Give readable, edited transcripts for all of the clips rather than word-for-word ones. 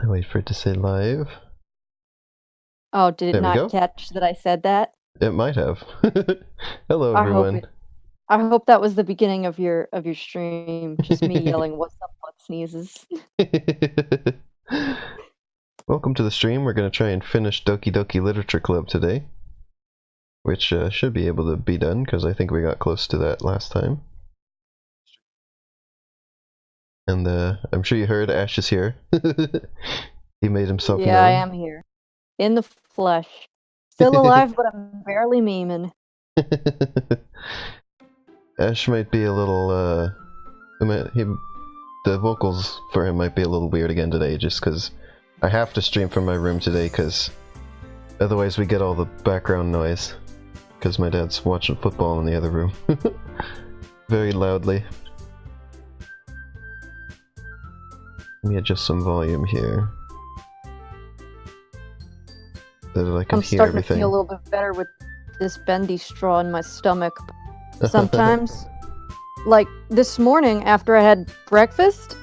I wait for it to say live. Oh, did it There we go. not catch that I said that? It might have. Hello, I hope everyone. it. I hope that was the beginning of your stream. Just me yelling, "What's up, butt sneezes?" Welcome to the stream. We're going to try and finish Doki Doki Literature Club today, which should be able to be done because I think we got close to that last time. And I'm sure you heard Ash is here. He made himself Yeah, I known. am here in the flesh, still alive, but I'm barely memeing. Ash might be a little, the vocals for him might be a little weird again today, just because I have to stream from my room today, because otherwise we get all the background noise, because my dad's watching football in the other room. Very loudly. Let me adjust some volume here, so that I can I'm hear starting everything. to feel a little bit better with this bendy straw in my stomach. Sometimes, like this morning after I had breakfast,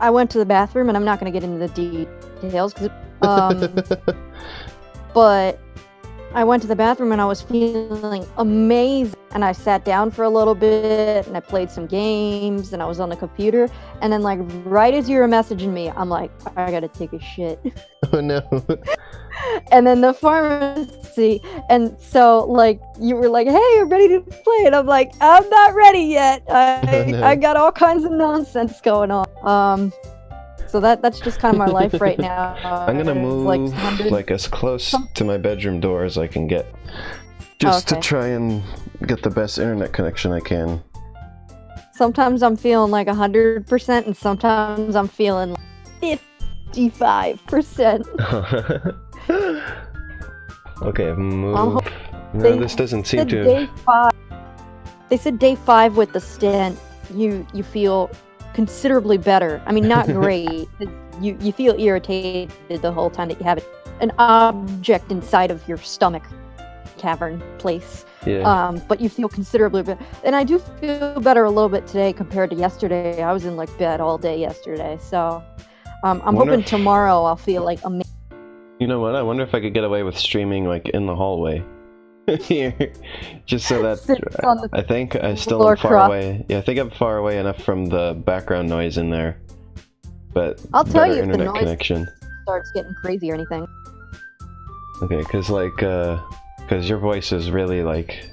I went to the bathroom, and I'm not going to get into the details because, but I went to the bathroom and I was feeling amazing, and I sat down for a little bit and I played some games and I was on the computer, and then like right as you were messaging me, I'm like, I gotta take a shit. Oh no. And then the pharmacy, and so like you were like, hey, I'm ready to play, and I'm like, I'm not ready yet. I got all kinds of nonsense going on. So that's just kind of my life right now. I'm gonna move like as close to my bedroom door as I can get, just to try and get the best internet connection I can. Sometimes I'm feeling like 100%, and sometimes I'm feeling like 55%. Okay, move. No, this doesn't seem to. They said day 5 with the stent, you feel considerably better. I mean, not great. You feel irritated the whole time that you have an object inside of your stomach cavern place. Yeah. But you feel considerably better. And I do feel better a little bit today compared to yesterday. I was in like bed all day yesterday. So I'm hoping tomorrow I'll feel like amazing. You know what? I wonder if I could get away with streaming like in the hallway. Here, just so that I think I still am far away. Yeah, I think I'm far away enough from the background noise in there. But I'll tell you if internet the noise connection starts getting crazy or anything. Okay, because your voice is really like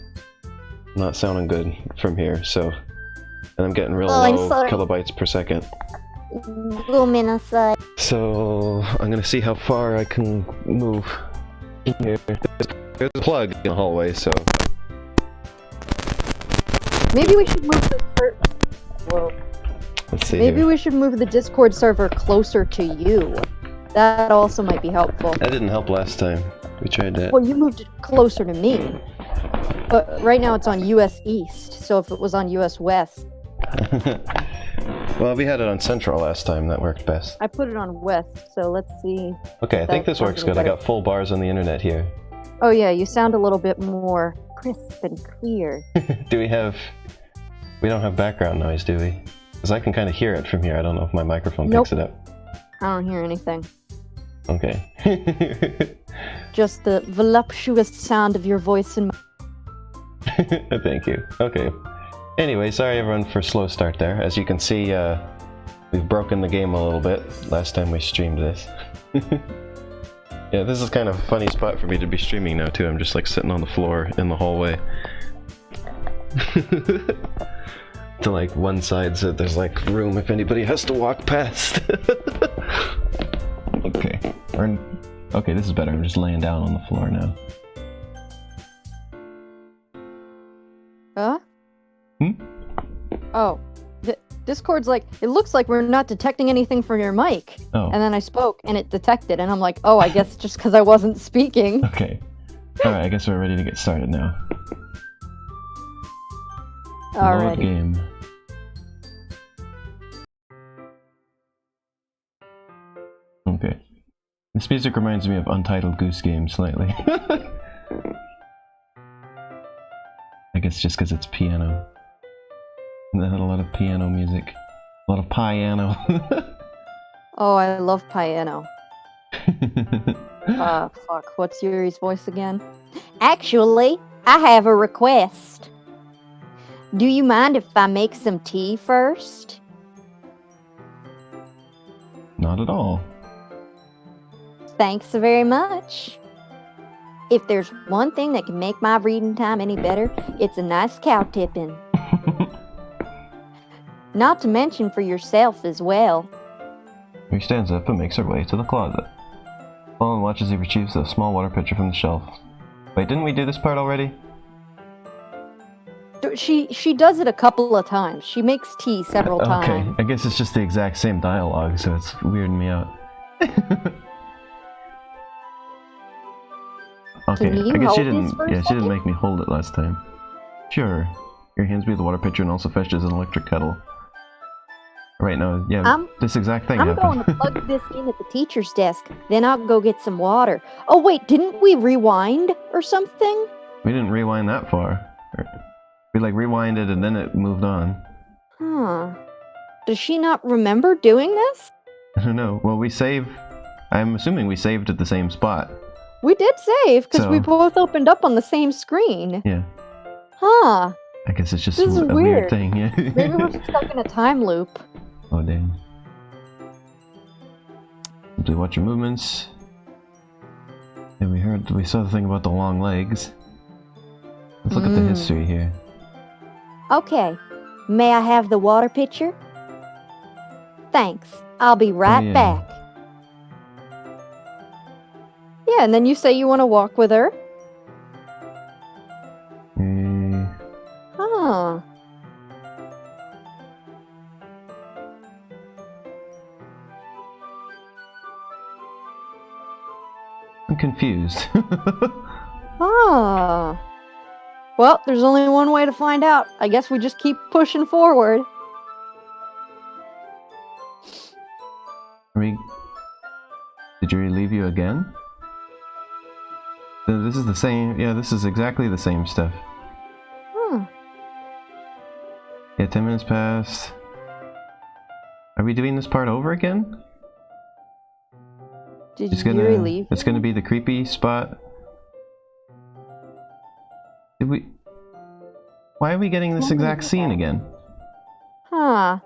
not sounding good from here. So, and I'm getting real low kilobytes per second. So I'm gonna see how far I can move in here. There's a plug in the hallway, so maybe we should move the let's see. Maybe we should move the Discord server closer to you. That also might be helpful. That didn't help last time. We tried that. Well, you moved it closer to me, but right now it's on US East. So if it was on US West. Well, we had it on Central last time. That worked best. I put it on West, so let's see. Okay, I think this works good. I got full bars on the internet here. Oh yeah, you sound a little bit more crisp and clear. We don't have background noise, do we? Because I can kind of hear it from here. I don't know if my microphone picks it up. I don't hear anything. Okay. Just the voluptuous sound of your voice and Thank you. Okay. Anyway, sorry everyone for slow start there. As you can see, we've broken the game a little bit last time we streamed this. Yeah, this is kind of a funny spot for me to be streaming now too. I'm just like sitting on the floor in the hallway. To like one side so there's like room if anybody has to walk past. Okay. Okay, this is better. I'm just laying down on the floor now. Huh? Oh. Discord's like, it looks like we're not detecting anything from your mic. Oh. And then I spoke and it detected, and I'm like, oh, I guess just because I wasn't speaking. Okay. Alright, I guess we're ready to get started now. Alright. Game. Okay. This music reminds me of Untitled Goose Game slightly. I guess just because it's piano. And they had a lot of piano music. A lot of piano. Oh, I love piano. Fuck. What's Yuri's voice again? Actually, I have a request. Do you mind if I make some tea first? Not at all. Thanks very much. If there's one thing that can make my reading time any better, it's a nice cow tipping. Not to mention for yourself as well. He stands up and makes her way to the closet. Fallen watches as he retrieves a small water pitcher from the shelf. Wait, didn't we do this part already? She does it a couple of times. She makes tea several times. Okay, I guess it's just the exact same dialogue, so it's weirding me out. Okay, I guess she didn't. Yeah, she didn't make me hold it last time. Sure. Your hands beat the water pitcher and also fetches an electric kettle. Right now, yeah, this exact thing happened. I'm going to plug this in at the teacher's desk. Then I'll go get some water. Oh wait, didn't we rewind or something? We didn't rewind that far. We like rewinded and then it moved on. Huh. Does she not remember doing this? I don't know. Well, we save. I'm assuming we saved at the same spot. We did save because we both opened up on the same screen. Yeah. Huh. I guess it's just a weird thing. Yeah. Maybe we're stuck in a time loop. Oh dang. Simply watch your movements. And we saw the thing about the long legs. Let's look at the history here. Okay. May I have the water pitcher? Thanks. I'll be right back. Yeah, and then you say you want to walk with her? Huh. I'm confused. Huh. Well, there's only one way to find out. I guess we just keep pushing forward. Did you relieve you again? This is the same. Yeah, this is exactly the same stuff. Hmm. Yeah, 10 minutes passed. Are we doing this part over again? Did you relieve? It's gonna be the creepy spot. Did we? Why are we getting this exact scene again? Huh.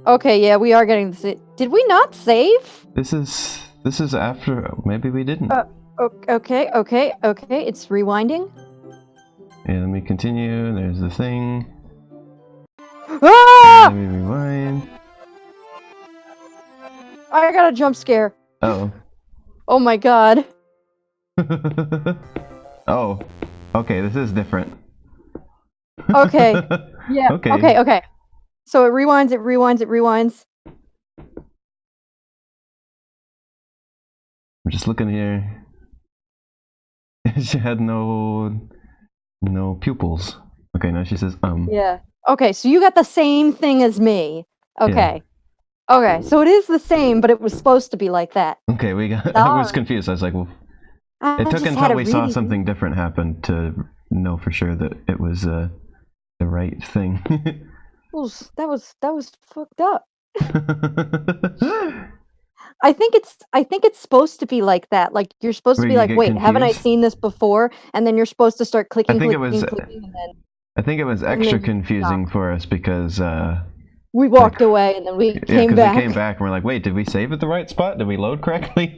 Okay, yeah, we are getting this. Did we not save? This is after. Maybe we didn't. Okay. It's rewinding. Yeah, let me continue. There's the thing. Ah! Let me rewind. I got a jump scare. Oh. Oh my god. Oh. Okay, this is different. Okay. Yeah. Okay. Okay. So it rewinds. I'm just looking here. She had no pupils. Okay, now she says Yeah. Okay, so you got the same thing as me. Okay. Yeah. Okay, so it is the same, but it was supposed to be like that. Okay, I was confused. I was like, well, it took until we saw something different happen to know for sure that it was the right thing. That was fucked up. I think it's supposed to be like that. Like you're supposed to be like, wait, haven't I seen this before? And then you're supposed to start clicking. I think it was extra confusing for us because we walked away and then we came back. We came back and we're like, wait, did we save at the right spot? Did we load correctly?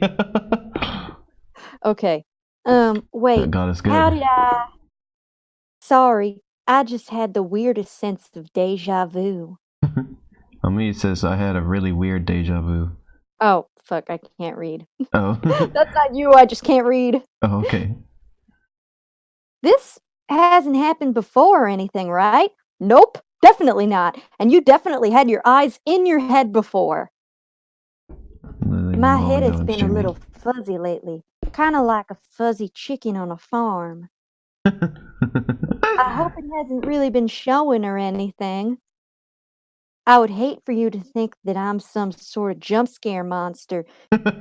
Okay. Wait. God is good. How did I? Sorry, I just had the weirdest sense of deja vu. On me, it says I had a really weird deja vu. Oh, fuck, I can't read. Oh. That's not you, I just can't read. Oh, okay. This hasn't happened before or anything, right? Nope, definitely not. And you definitely had your eyes in your head bore. My head has been a little fuzzy lately. Kind of like a fuzzy chicken on a farm. I hope it hasn't really been showing or anything. I would hate for you to think that I'm some sort of jump scare monster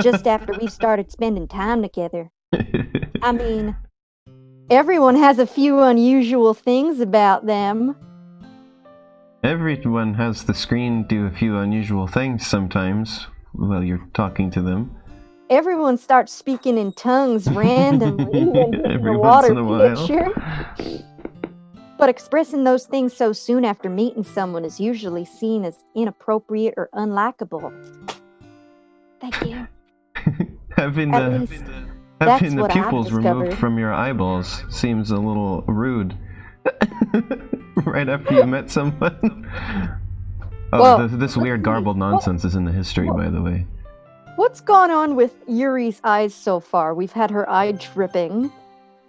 just after we started spending time together. I mean, everyone has a few unusual things about them. Everyone has the screen do a few unusual things sometimes while you're talking to them. Everyone starts speaking in tongues randomly when given Every a once water in a while. pitcher. But expressing those things so soon after meeting someone is usually seen as inappropriate or unlikable. Thank you. Having At the least that's having the what I've pupils removed discovered. from your eyeballs seems a little rude. Right after you met someone. Oh, Well, this weird let's see. garbled nonsense is in the history, by the way. What's gone on with Yuri's eyes so far? We've had her eye dripping.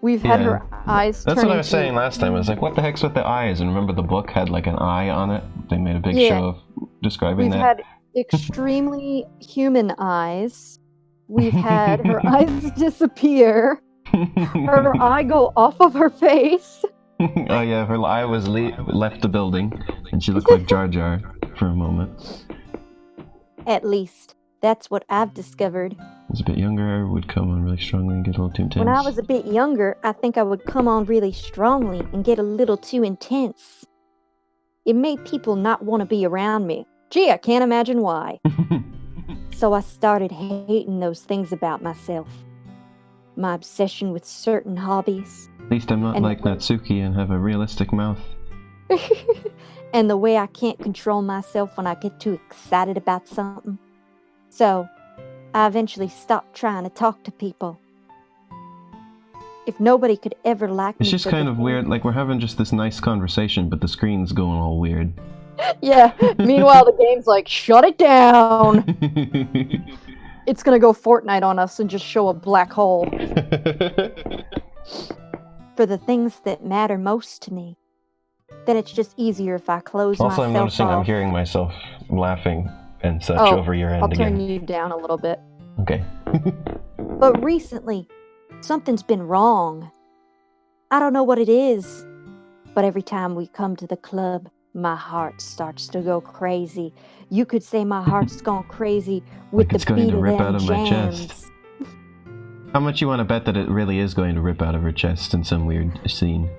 We've had her eyes That's turn what I was into... saying last time. I was like, what the heck's with the eyes? And remember the book had like an eye on it? They made a big Yeah. show of describing We've that. had extremely human eyes. We've had her eyes disappear. Her eye go off of her face. Oh yeah, her eye was left the building, and she looked like Jar Jar for a moment. At least, that's what I've discovered. I was a bit younger, would come on really strongly and get a little too intense. When I was a bit younger, I think I would come on really strongly and get a little too intense. It made people not want to be around me. Gee, I can't imagine why. So I started hating those things about myself. My obsession with certain hobbies. At least I'm not like Natsuki and have a realistic mouth. And the way I can't control myself when I get too excited about something. So, I eventually stopped trying to talk to people. If nobody could ever like me... It's just kind of weird, like we're having just this nice conversation, but the screen's going all weird. Yeah, meanwhile the game's like, shut it down! It's gonna go Fortnite on us and just show a black hole. For the things that matter most to me, then it's just easier if I close myself off. Also, I'm noticing I'm hearing myself laughing and such over your end again. I'll turn you down a little bit. Okay. But recently, something's been wrong. I don't know what it is, but every time we come to the club, my heart starts to go crazy. You could say my heart's gone crazy with like the beat of rip them out of my jams. chest. How much you want to bet that it really is going to rip out of her chest in some weird scene?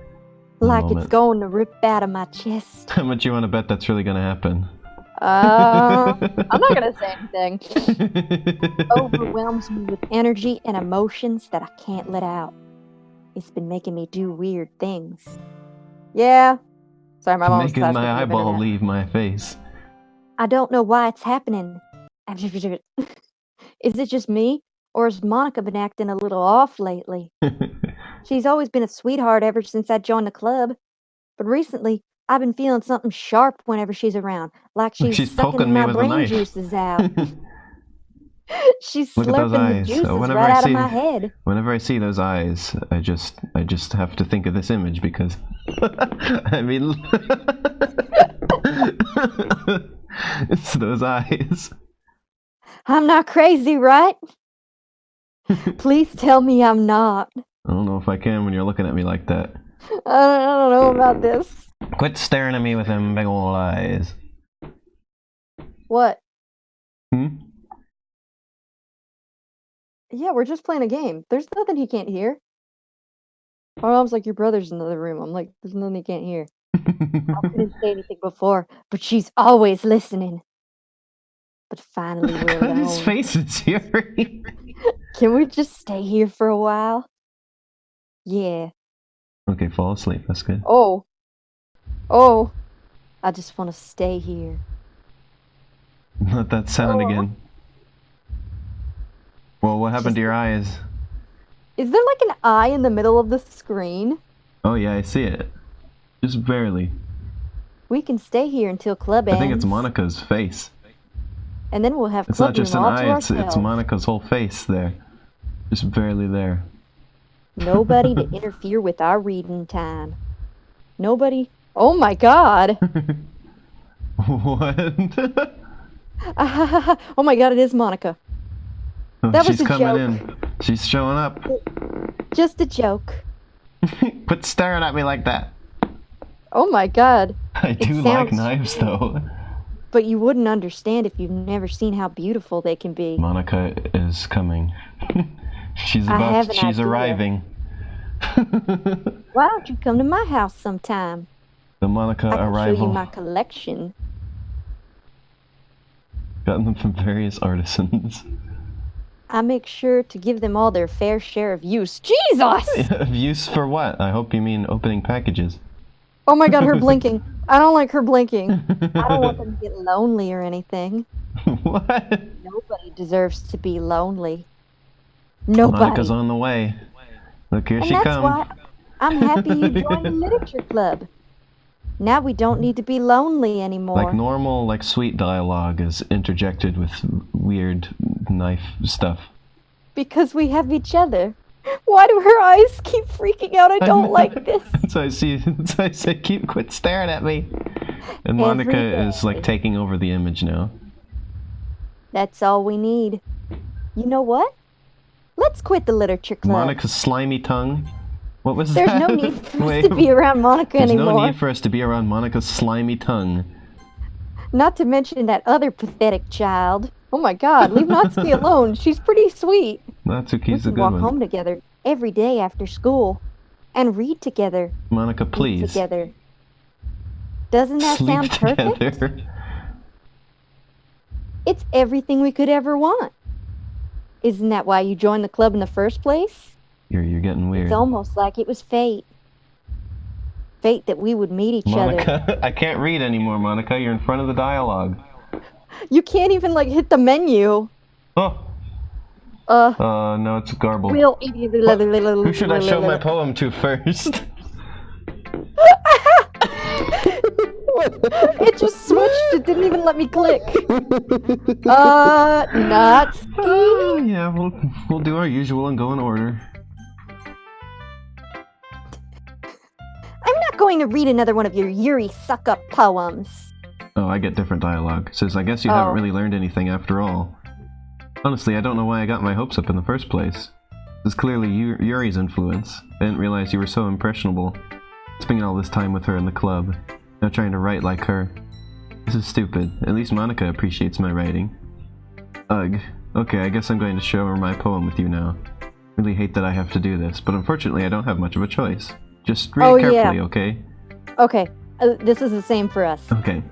Like it's going to rip out of my chest. How much you want to bet that's really going to happen? I'm not going to say anything. It overwhelms me with energy and emotions that I can't let out. It's been making me do weird things. Yeah. Sorry, my mom's making my eyeball leave my face. I don't know why it's happening. Is it just me? Or has Monica been acting a little off lately? She's always been a sweetheart ever since I joined the club. But recently, I've been feeling something sharp whenever she's around. Like she's sucking my brain juices out. She's slurping the juices right out of my head. Whenever I see those eyes, I just have to think of this image because... I mean... it's those eyes. I'm not crazy, right? Please tell me I'm not. I don't know if I can when you're looking at me like that. I don't know about this. Quit staring at me with them big old eyes. What? Hmm? Yeah, we're just playing a game. There's nothing he can't hear. My mom's like, your brother's in the other room. I'm like, there's nothing he can't hear. I couldn't say anything before, but she's always listening. But finally we're alone. His face is here. Can we just stay here for a while? Yeah. Okay, fall asleep. That's good. Oh, I just want to stay here. Let that sound again. Well, what happened to your eyes? Is there like an eye in the middle of the screen? Oh yeah, I see it. Just barely. We can stay here until club ends. I think it's Monica's face. And then we'll have It's club not just room an all to eye, ourselves. it's Monica's whole face there. Just barely there. Nobody to interfere with our reading time. Nobody. Oh my god! What? Oh my god, it is Monica. That was She's a coming joke. in. She's showing up. Just a joke. Quit staring at me like that. Oh my god. I do like knives though. But you wouldn't understand if you've never seen how beautiful they can be. Monica is coming. She's idea. arriving. Why don't you come to my house sometime? The Monica I can arrival. show you my collection. Gotten them from various artisans. I make sure to give them all their fair share of use. Jesus! Of use for what? I hope you mean opening packages. Oh my god, her blinking. I don't like her blinking. I don't want them to get lonely or anything. What? Nobody deserves to be lonely. Nobody. Monica's on the way. Look, here And she that's comes. why I'm happy you joined the literature club. Now we don't need to be lonely anymore. Like normal, like sweet dialogue is interjected with weird knife stuff. Because we have each other. Why do her eyes keep freaking out? I don't like this. So I say, quit staring at me. And Monica is like taking over the image now. That's all we need. You know what? Let's quit the literature club. Monica's slimy tongue. What was There's that? no need for us to be around Monica anymore. There's no need for us to be around Monica's slimy tongue. Not to mention that other pathetic child. Oh my god, leave Natsuki alone. She's pretty sweet. Natsuki's a We good walk one. home together every day after school. And read together. Monica, Eat please. together. Doesn't that Sleep sound perfect? together. It's everything we could ever want. Isn't that why you joined the club in the first place? You're getting weird. It's almost like it was fate. Fate that we would meet each other. Monica, I can't read anymore, Monica. You're in front of the dialogue. You can't even, like, hit the menu. Oh! No, it's garbled. We'll... Who should I show my poem to first? It just switched. It didn't even let me click. Natsuki? Yeah, we'll do our usual and go in order. I'm not going to read another one of your Yuri suck-up poems. Oh, I get different dialogue. Says, I guess you haven't really learned anything after all. Honestly, I don't know why I got my hopes up in the first place. This is clearly Yuri's influence. I didn't realize you were so impressionable. Spending all this time with her in the club. Now trying to write like her. This is stupid. At least Monica appreciates my writing. Ugh. Okay, I guess I'm going to show her my poem with you now. Really hate that I have to do this, but unfortunately I don't have much of a choice. Just read it carefully, okay? Okay, this is the same for us. Okay.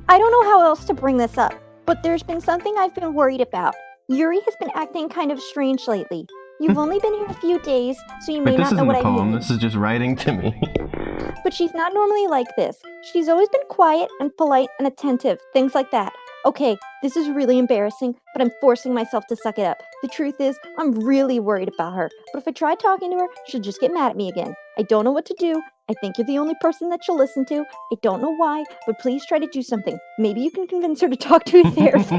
I don't know how else to bring this up, but there's been something I've been worried about. Yuri has been acting kind of strange lately. You've only been here a few days, so you may not know what I mean. This isn't a poem, this is just writing to me. But she's not normally like this. She's always been quiet and polite and attentive, things like that. Okay, this is really embarrassing, but I'm forcing myself to suck it up. The truth is, I'm really worried about her, but if I try talking to her, she'll just get mad at me again. I don't know what to do. I think you're the only person that she'll listen to. I don't know why, but please try to do something. Maybe you can convince her to talk to a therapist.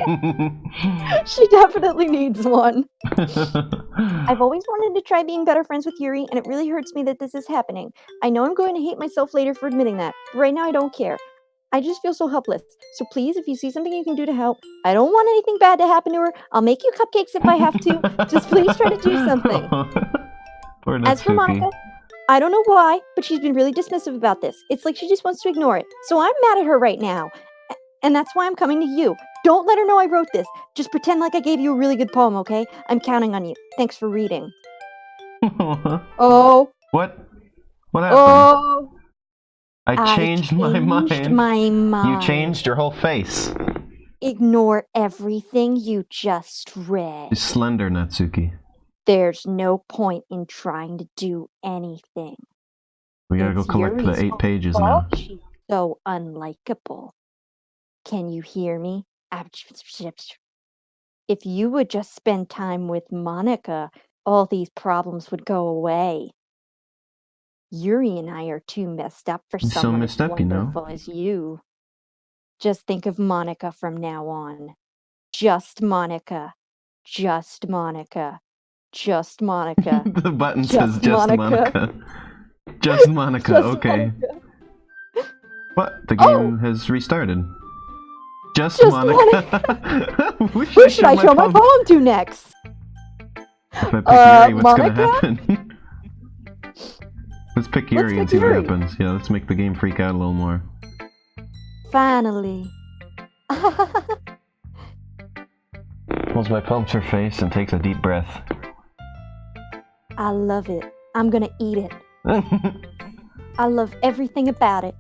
She definitely needs one. I've always wanted to try being better friends with Yuri, and it really hurts me that this is happening. I know I'm going to hate myself later for admitting that, but right now I don't care. I just feel so helpless. So please, if you see something you can do to help, I don't want anything bad to happen to her. I'll make you cupcakes if I have to. Just please try to do something. Poor As for Monica, I don't know why, but she's been really dismissive about this. It's like she just wants to ignore it. So I'm mad at her right now. And that's why I'm coming to you. Don't let her know I wrote this. Just pretend like I gave you a really good poem, okay? I'm counting on you. Thanks for reading. Oh. What? What happened? Oh. I changed my mind. You changed your whole face. Ignore everything you just read. She's slender, Natsuki. There's no point in trying to do anything. We gotta go collect the 8 pages now. She's so unlikable. Can you hear me? If you would just spend time with Monica, all these problems would go away. Yuri and I are too messed up for someone as wonderful as you. Just think of Monica from now on. Just Monica. Just Monica. Just Monica. The button says just Monica. Just Monica, okay. Monica. What? The game has restarted. Just Monica. Who should I show my poem to next? If I pick Yuri, what's Monica? gonna happen? Let's pick Yuri and see what happens. Yeah, let's make the game freak out a little more. Finally. Holds my poem to her face and takes a deep breath. I love it. I'm gonna eat it. I love everything about it.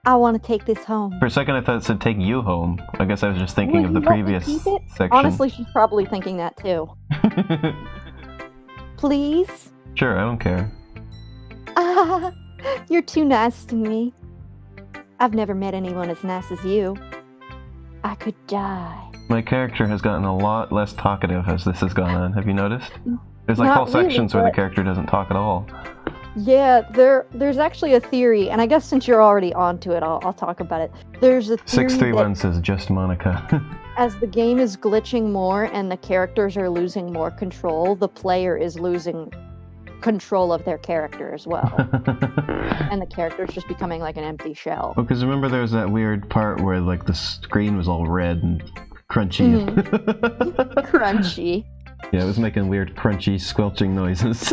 I want to take this home. For a second, I thought it said take you home. I guess I was just thinking Will of the you let me previous keep it? section. Honestly, she's probably thinking that too. Please? Sure, I don't care. Ah, you're too nice to me. I've never met anyone as nice as you. I could die. My character has gotten a lot less talkative as this has gone on. Have you noticed? There's like Not whole really, sections where the but- character doesn't talk at all. Yeah, there's actually a theory, and I guess since you're already onto it, I'll talk about it. There's a theory 631 that says just Monica. as the game is glitching more and the characters are losing more control, the player is losing control of their character as well. And the character's just becoming like an empty shell. Well, because remember there was that weird part where like the screen was all red and crunchy. Crunchy. Yeah, it was making weird crunchy squelching noises.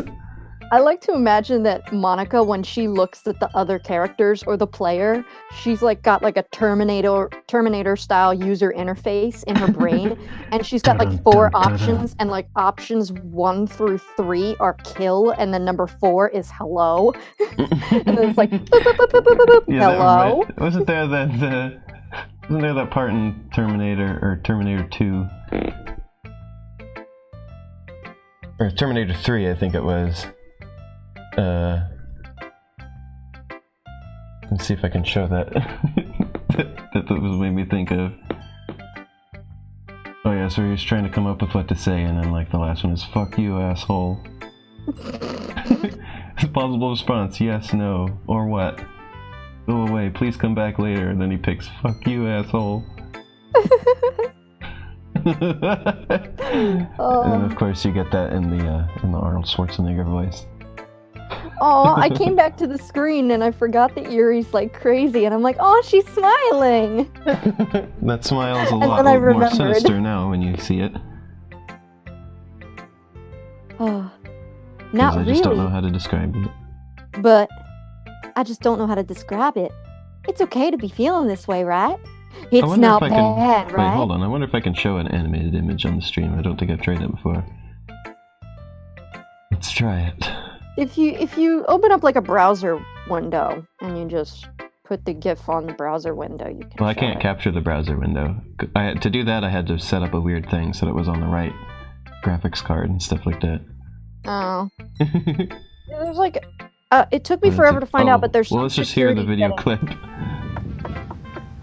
I like to imagine that Monica, when she looks at the other characters or the player, she's like got like a Terminator style user interface in her brain, and she's got like 4 options, and like options 1 through 3 are kill, and then number 4 is hello, and then it's like boop, boop, boop, boop, boop, boop, Yeah, hello. wasn't there that part in Terminator or Terminator 2? Or Terminator 3, I think it was. Let's see if I can show that. that was made me think of. Oh yeah, so he was trying to come up with what to say, and then like the last one is "fuck you, asshole." Possible response: yes, no, or what? Go away, please come back later. And then he picks "fuck you, asshole." And of course, you get that in the Arnold Schwarzenegger voice. Oh, I came back to the screen and I forgot that Yuri's like crazy, and I'm like, oh, she's smiling. That smile is a And lot then I more remembered. sinister now when you see it. Oh, 'Cause not I just don't know really, how to describe it. but I just don't know how to describe it. It's okay to be feeling this way, right? It's wonder not if I can- bad, right? Wait, hold on. I wonder if I can show an animated image on the stream. I don't think I've tried that before. Let's try it. If you open up like a browser window and you just put the GIF on the browser window, you can. Well, I show can't it. capture the browser window. To do that, I had to set up a weird thing so that it was on the right graphics card and stuff like that. Oh, there's like, it took me forever to find out, but there's. Well, some let's just hear the security video setting. clip.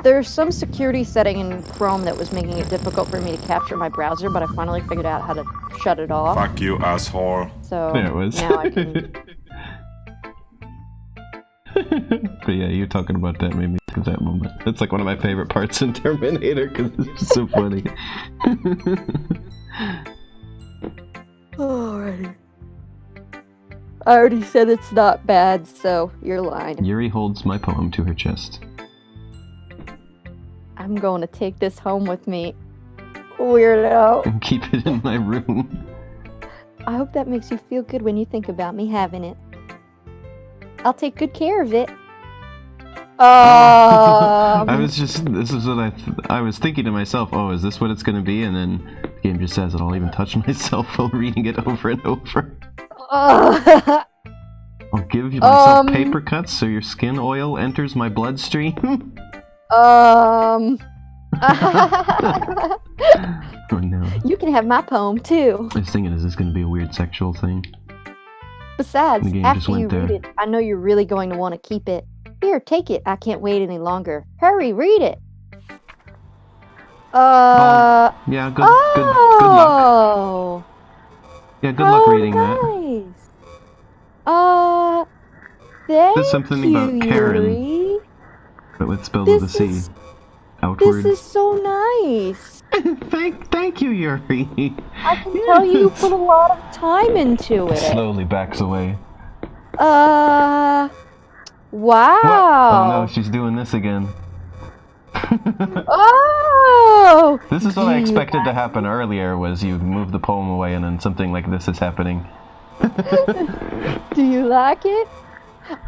There's some security setting in Chrome that was making it difficult for me to capture my browser, but I finally figured out how to shut it off. Fuck you, asshole. So There it was. now I can. But yeah, you talking about that made me think of that moment. That's like one of my favorite parts in Terminator because it's just so funny. Alrighty. I already said it's not bad, so you're lying. Yuri holds my poem to her chest. I'm going to take this home with me. Weirdo. And keep it in my room. I hope that makes you feel good when you think about me having it. I'll take good care of it. I was just, this is what I was thinking to myself, oh, is this what it's going to be? And then the game just says it. I'll even touch myself while reading it over and over. I'll give you myself paper cuts so your skin oil enters my bloodstream. Oh no. You can have my poem too. I was thinking, is this going to be a weird sexual thing? Besides, The game just after you went read there. it, I know you're really going to want to keep it. Here, take it. I can't wait any longer. Hurry, read it. Yeah, good luck. Oh. Yeah, good luck reading that. Nice. Thank There's something you, about Karen. Yuri. But with spelled with a This C. is- Outward. This is so nice. Thank you, Yuri. I can tell you put a lot of time into it. Slowly backs away. Wow. Oh no, she's doing this again. Oh! This is what I Do you expected to happen earlier, was you move the poem away and then something like this is happening. Do you like it?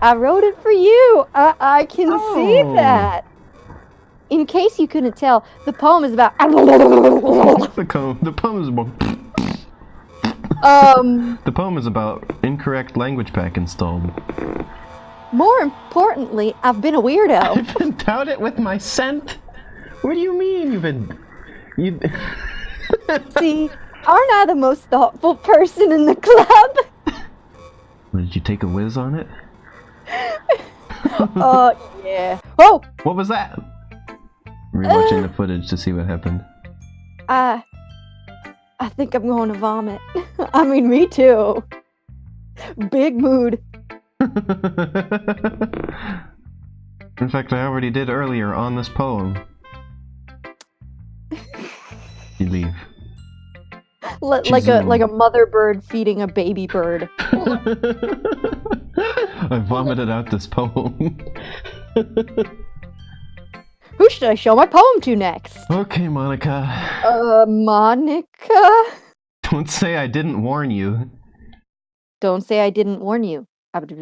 I wrote it for you. I can see Oh. that. In case you couldn't tell, the poem is about. The poem is about... The poem is about incorrect language pack installed. More importantly, I've been a weirdo. I've been down it with my scent. What do you mean you've been... You... See, aren't I the most thoughtful person in the club? Did you take a whiz on it? Yeah. Oh! What was that? Rewatching the footage to see what happened. I think I'm going to vomit. I mean, me too. Big mood. In fact, I already did earlier on this poem. You leave. Like a mother bird feeding a baby bird. I vomited out this poem. Who should I show my poem to next? Okay, Monica. Monica? Don't say I didn't warn you. Don't say I didn't warn you.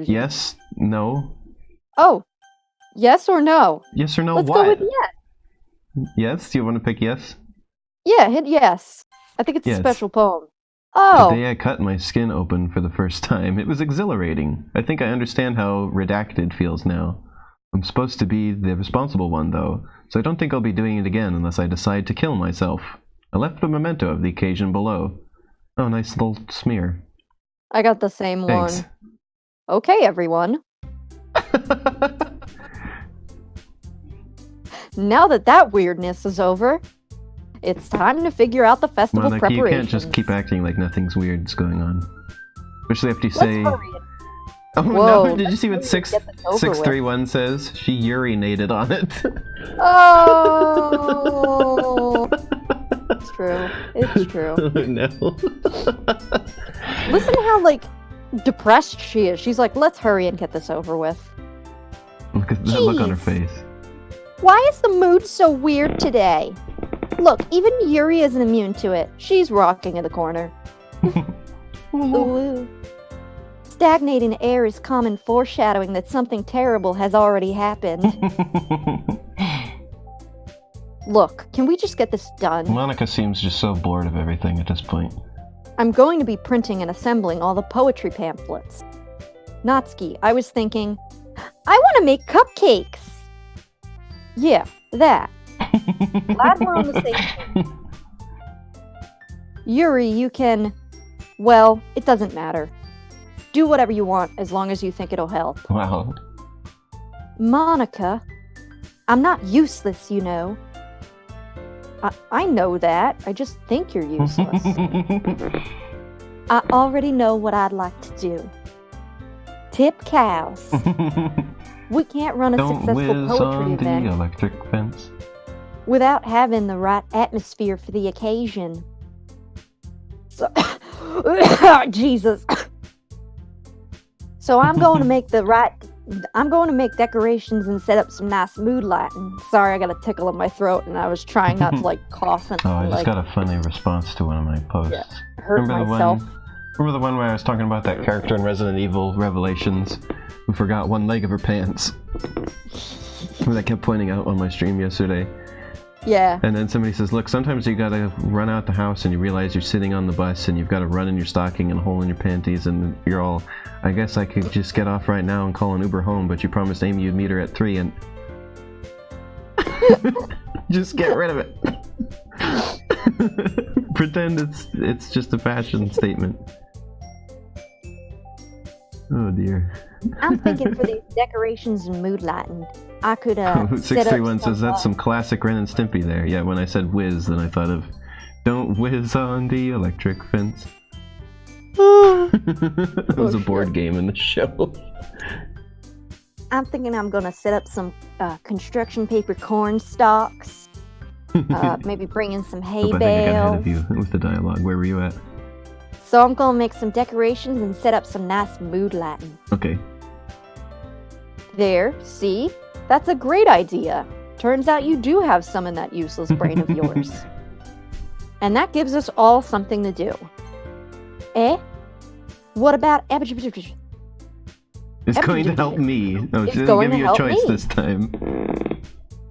Yes? No? Oh. Yes or no? Yes or no? Let's what? go with yes. Yes? Do you want to pick yes? Yeah, hit yes. I think it's Yes. a special poem. Oh. The day I cut my skin open for the first time, it was exhilarating. I think I understand how redacted feels now. I'm supposed to be the responsible one, though, so I don't think I'll be doing it again unless I decide to kill myself. I left a memento of the occasion below. Oh, nice little smear. I got the same Thanks. one. Okay, everyone. Now that weirdness is over, it's time to figure out the festival Monica, you preparations. can't just keep acting like nothing's weird's going on. Especially after you say... Let's hurry it. Oh Whoa, no, did you see what let's get this over with. 631 says? She urinated on it. Oh! It's true. It's true. Oh no. Listen to how, depressed she is. She's like, let's hurry and get this over with. Look at that look on her Jeez. face. Why is the mood so weird today? Look, even Yuri isn't immune to it. She's rocking in the corner. Ooh. Stagnating air is common foreshadowing that something terrible has already happened. Look, can we just get this done? Monica seems just so bored of everything at this point. I'm going to be printing and assembling all the poetry pamphlets. Natsuki, I was thinking, I want to make cupcakes. Yeah, that. Glad we're on the same page. Yuri, you can... Well, it doesn't matter. Do whatever you want as long as you think it'll help. Wow. Monica, I'm not useless, you know. I know that. I just think you're useless. I already know what I'd like to do. Tip cows. We can't run a Don't successful whiz poetry on event the electric fence. without having the right atmosphere for the occasion. So, Jesus. So I'm going to make decorations and set up some nice mood lighting. Sorry, I got a tickle in my throat and I was trying not to cough and Oh, I just got a funny response to one of my posts. Yeah, hurt myself. Remember the one where I was talking about that character in Resident Evil Revelations who forgot one leg of her pants? Where I kept pointing out on my stream yesterday. Yeah. And then somebody says, look, sometimes you gotta run out the house and you realize you're sitting on the bus and you've got to run in your stocking and a hole in your panties and you're all, I guess I could just get off right now and call an Uber home, but you promised Amy you'd meet her at 3 and... Just get rid of it. Pretend it's just a fashion statement. Oh dear. I'm thinking for these decorations and mood lighting, I could set up 631 some, says that's some classic Ren and Stimpy there. Yeah, when I said whiz, then I thought of don't whiz on the electric fence. It was a board game in the show. I'm thinking I'm gonna set up some construction paper corn stalks. Maybe bring in some hay I think I got ahead bales. of you with the dialogue. Where were you at? So I'm gonna make some decorations and set up some nice mood lighting. Okay. There, see? That's a great idea. Turns out you do have some in that useless brain of yours. And that gives us all something to do. Eh? What about... It's going to help me. No, It's she didn't going give to you a help choice me. this time.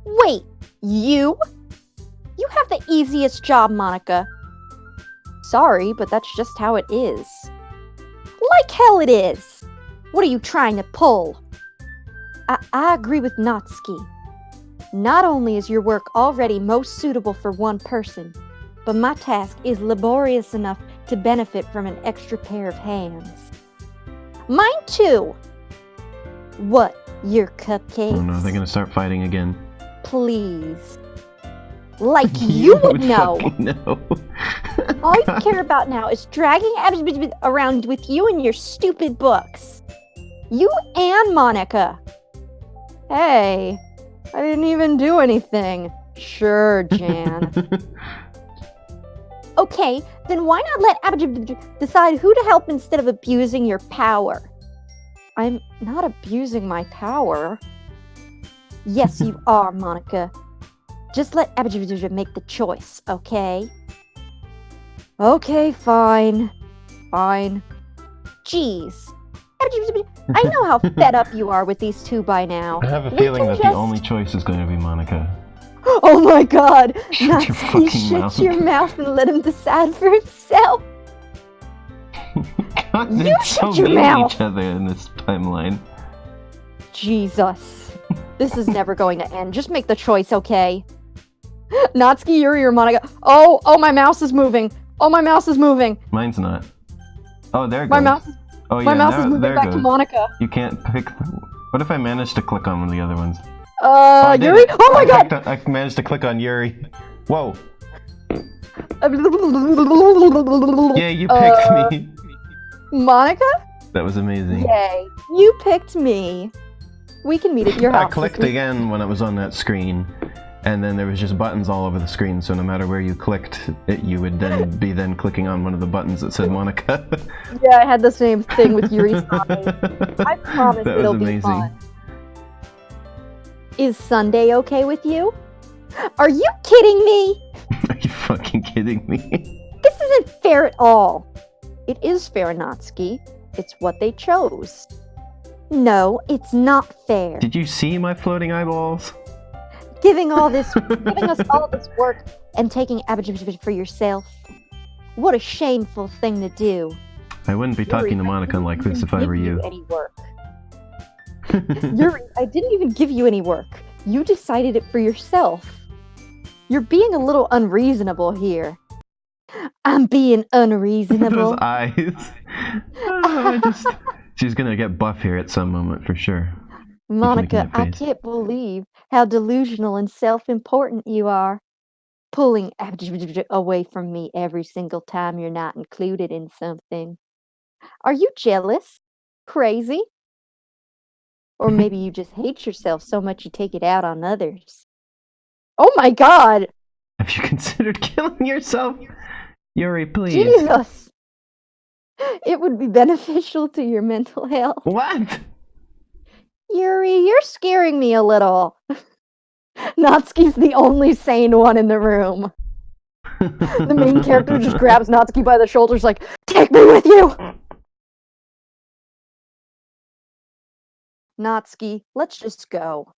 Wait, you? You have the easiest job, Monica. Sorry, but that's just how it is. Like hell it is. What are you trying to pull? I agree with Natsuki. Not only is your work already most suitable for one person, but my task is laborious enough to benefit from an extra pair of hands. Mine too! What, your cupcakes? Oh no, they're gonna start fighting again. Please. Like you would know! fucking know. All you care about now is dragging around with you and your stupid books. You and Monica. Hey, I didn't even do anything. Sure, Jan. Okay, then why not let Abjad decide who to help instead of abusing your power? I'm not abusing my power. Yes, you are, Monica. Just let Abjad make the choice, okay? Okay, fine. Fine. Jeez. I know how fed up you are with these two by now. I have a feeling that the only choice is going to be Monica. Oh my god! Shut your fucking mouth. Shut your mouth and let him decide for himself! God, You they're shut so your mean to mouth. each other in this timeline. Jesus. This is never going to end. Just make the choice, okay? Natsuki, Yuri, or Monica. Oh, my mouse is moving. Oh, my mouse is moving. Mine's not. Oh, there it My goes. mouse, Oh yeah, my mouse there, is moving there back goes. to Monica. You can't pick. What if I managed to click on one of the other ones? I did Yuri? it. Oh my god! I managed to click on Yuri. Whoa. Yeah, you picked me. Monica? That was amazing. Yay. You picked me. We can meet at your house. I clicked again when I was on that screen, and then there was just buttons all over the screen, so no matter where you clicked, you would then be clicking on one of the buttons that said Monica. Yeah, I had the same thing with Yuri's mommy. I promise That was it'll amazing. be fun. Is Sunday okay with you? Are you kidding me? Are you fucking kidding me? This isn't fair at all. It is fair, Natsuki. It's what they chose. No, it's not fair. Did you see my floating eyeballs? Giving us all this work and taking Abjad for yourself. What a shameful thing to do. I wouldn't be talking to Monica like this if I were you. Any work. Yuri, I didn't even give you any work. You decided it for yourself. You're being a little unreasonable here. I'm being unreasonable. Those eyes. She's gonna get buff here at some moment for sure. Monica, I can't believe how delusional and self-important you are. Pulling away from me every single time you're not included in something. Are you jealous? Crazy? Or maybe you just hate yourself so much you take it out on others. Oh my god! Have you considered killing yourself? Yuri, please. Jesus! It would be beneficial to your mental health. What? Yuri, you're scaring me a little. Natsuki's the only sane one in the room. The main character just grabs Natsuki by the shoulders like, take me with you! Natsuki, let's just go.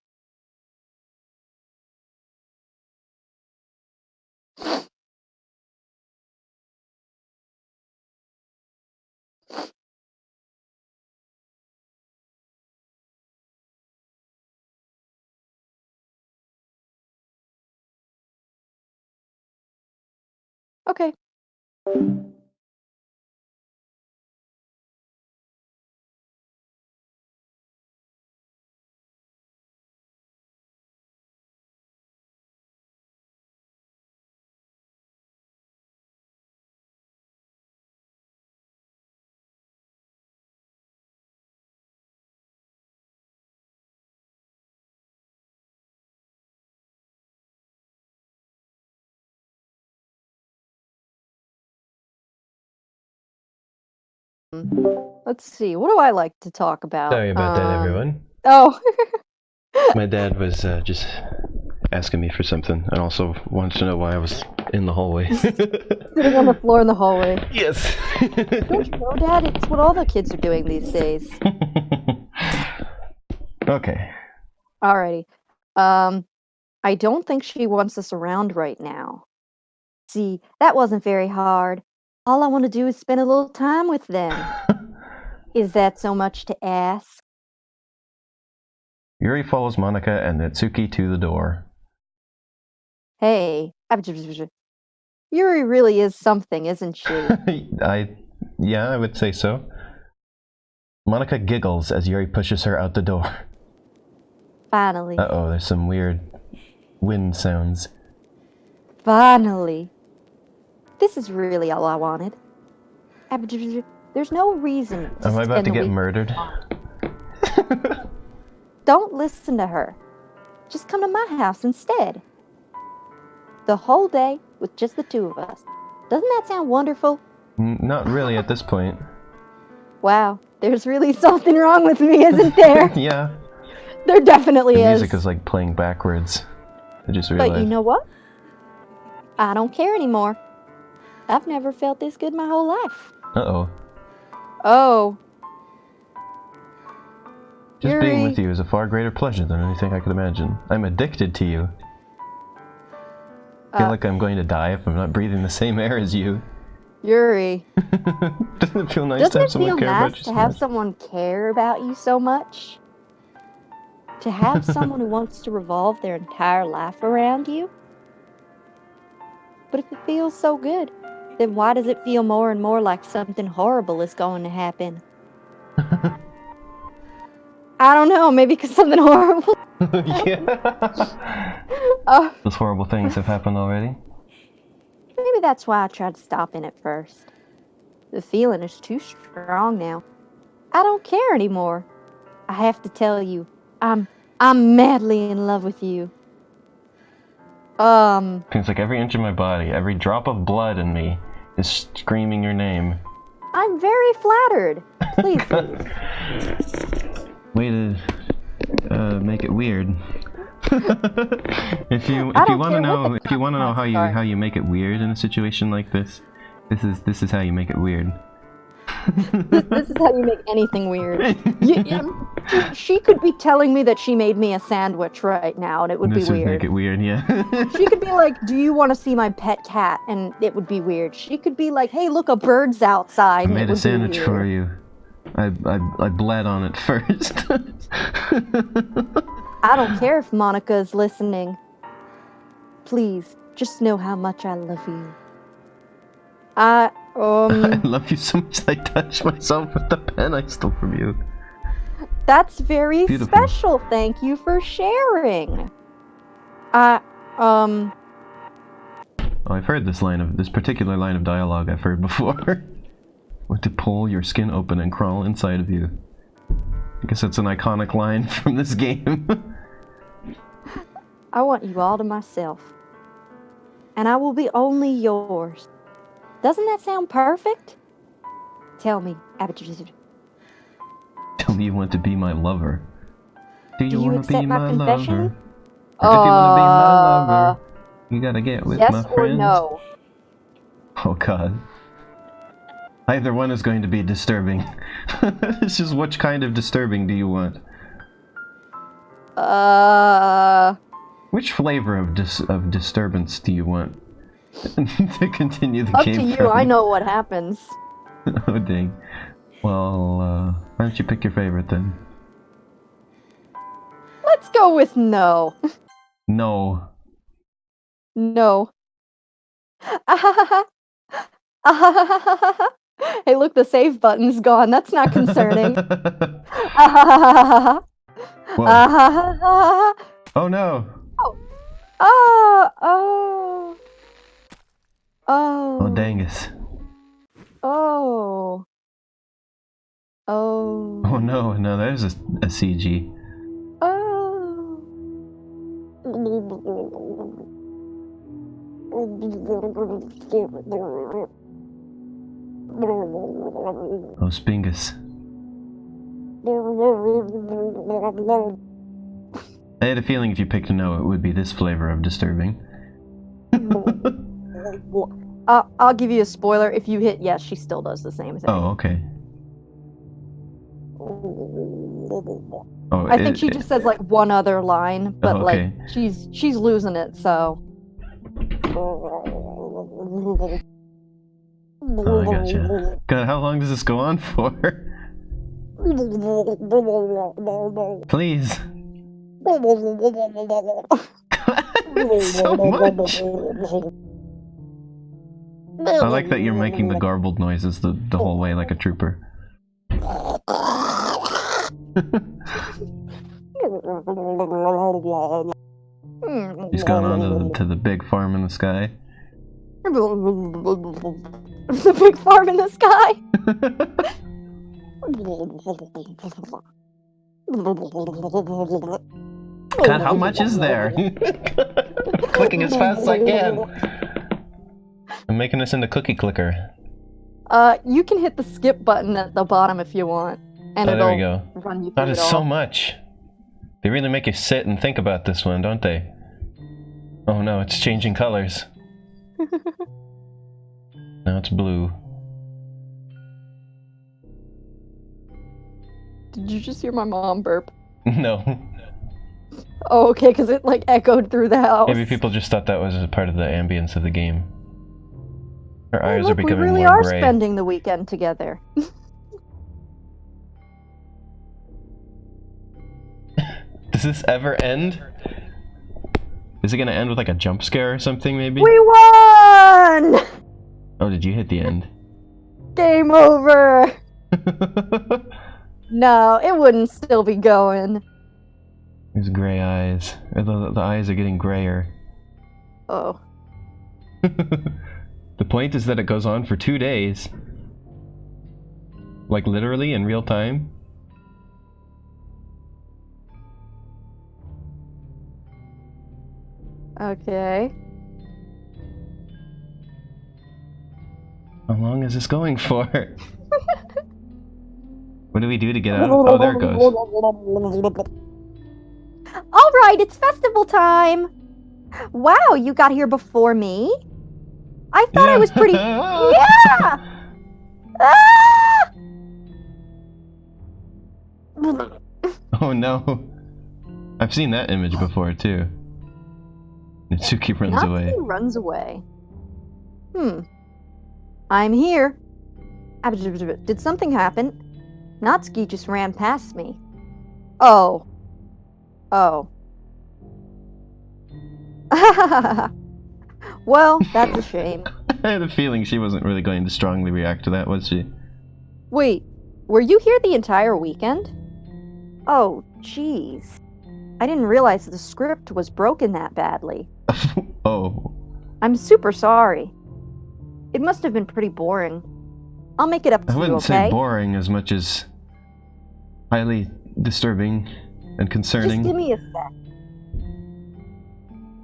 Okay. Let's see. What do I like to talk about? Sorry about that, everyone. Oh. My dad was just asking me for something, and also wanted to know why I was in the hallway. Sitting on the floor in the hallway. Yes. Don't you know, Dad? It's what all the kids are doing these days. Okay. Alrighty. I don't think she wants us around right now. See, that wasn't very hard. All I want to do is spend a little time with them. Is that so much to ask? Yuri follows Monica and Natsuki to the door. Hey, Yuri really is something, isn't she? Yeah, I would say so. Monica giggles as Yuri pushes her out the door. Finally. Uh-oh, there's some weird wind sounds. Finally. This is really all I wanted. There's no reason to Am I about spend to the get week- murdered? Don't listen to her. Just come to my house instead. The whole day with just the two of us. Doesn't that sound wonderful? Not really at this point. Wow, there's really something wrong with me, isn't there? Yeah. There definitely The is. music is like playing backwards. I just realized. But you know what? I don't care anymore. I've never felt this good my whole life. Uh-oh. Oh. Just Yuri. being with you is a far greater pleasure than anything I could imagine. I'm addicted to you. I feel like I'm going to die if I'm not breathing the same air as you. Yuri. Doesn't it feel nice to have someone care about you so much? Someone care about you so much? To have someone who wants to revolve their entire life around you? But if it feels so good, then why does it feel more and more like something horrible is going to happen? I don't know, maybe because something horrible. Yeah. Those horrible things have happened already. Maybe that's why I tried stopping at first. The feeling is too strong now. I don't care anymore. I have to tell you, I'm madly in love with you. Seems like every inch of my body, every drop of blood in me is screaming your name. I'm very flattered. Please leave. Way to make it weird. if you want to know how you make it weird in a situation like this is how you make it weird. This is how you make anything weird. She could be telling me that she made me a sandwich right now, and it would be weird. This would make it weird, yeah. She could be like, "Do you want to see my pet cat?" And it would be weird. She could be like, "Hey, look, a bird's outside." I made a sandwich for you. I bled on it first. I don't care if Monica is listening. Please, just know how much I love you. I love you so much that I touched myself with the pen I stole from you. That's very Beautiful. Special. Thank you for sharing. Oh, I've heard this particular line of dialogue I've heard before. Want to pull your skin open and crawl inside of you. I guess that's an iconic line from this game. I want you all to myself. And I will be only yours. Doesn't that sound perfect? Tell me, Tell me you want to be my lover. Do you want to accept be my my confession? lover? Or if you want to be my lover, you gotta get with my yes or friends. no? Oh god. Either one is going to be disturbing. It's just which kind of disturbing do you want? Which flavor of disturbance do you want to continue the game? Up to you, from? I know what happens. Oh dang. Well, why don't you pick your favorite then? Let's go with no. No. No. Hey, look, the save button's gone. That's not concerning. Whoa. Oh no. Oh. Oh dangus. Oh. Oh no, there's a CG. Oh, Spingus. I had a feeling if you picked a no, it would be this flavor of disturbing. I'll give you a spoiler. If you hit yes, she still does the same thing. Oh, okay. Oh, I think she just says like one other line, but okay. like she's losing it, so. Oh, I gotcha. God, how long does this go on for? Please. So much! I like that you're making the garbled noises the whole way like a trooper. He's gone on to the big farm in the sky. The big farm in the sky. God, how much is there? Clicking as fast as I can. I'm making this into Cookie Clicker. You can hit the skip button at the bottom if you want, and Oh, there we go. run you through That it is all. so much. They really make you sit and think about this one, don't they? Oh no, it's changing colors. Now it's blue. Did you just hear my mom burp? No. Oh, okay, because it like echoed through the house. Maybe people just thought that was a part of the ambience of the game. Our Hey, eyes look, are becoming we really more are gray. spending the weekend together. Does this ever end? Is it gonna end with like a jump scare or something, maybe? We won! Oh, did you hit the end? Game over! No, it wouldn't still be going. These gray eyes. The eyes are getting grayer. Oh. The point is that it goes on for 2 days. Like literally in real time. Okay. How long is this going for? What do we do to get out? Oh, there it goes. Alright, it's festival time! Wow, you got here before me? I thought I was pretty... Yeah! Ah! Oh no. I've seen that image before too. Natsuki runs away. Natsuki runs away. I'm here. Did something happen? Natsuki just ran past me. Oh. Oh. Well, that's a shame. I had a feeling she wasn't really going to strongly react to that, was she? Wait, were you here the entire weekend? Oh, jeez. I didn't realize the script was broken that badly. Oh. I'm super sorry. It must have been pretty boring. I'll make it up to I you, wouldn't okay? say boring as much as highly disturbing and concerning. Just give me a sec.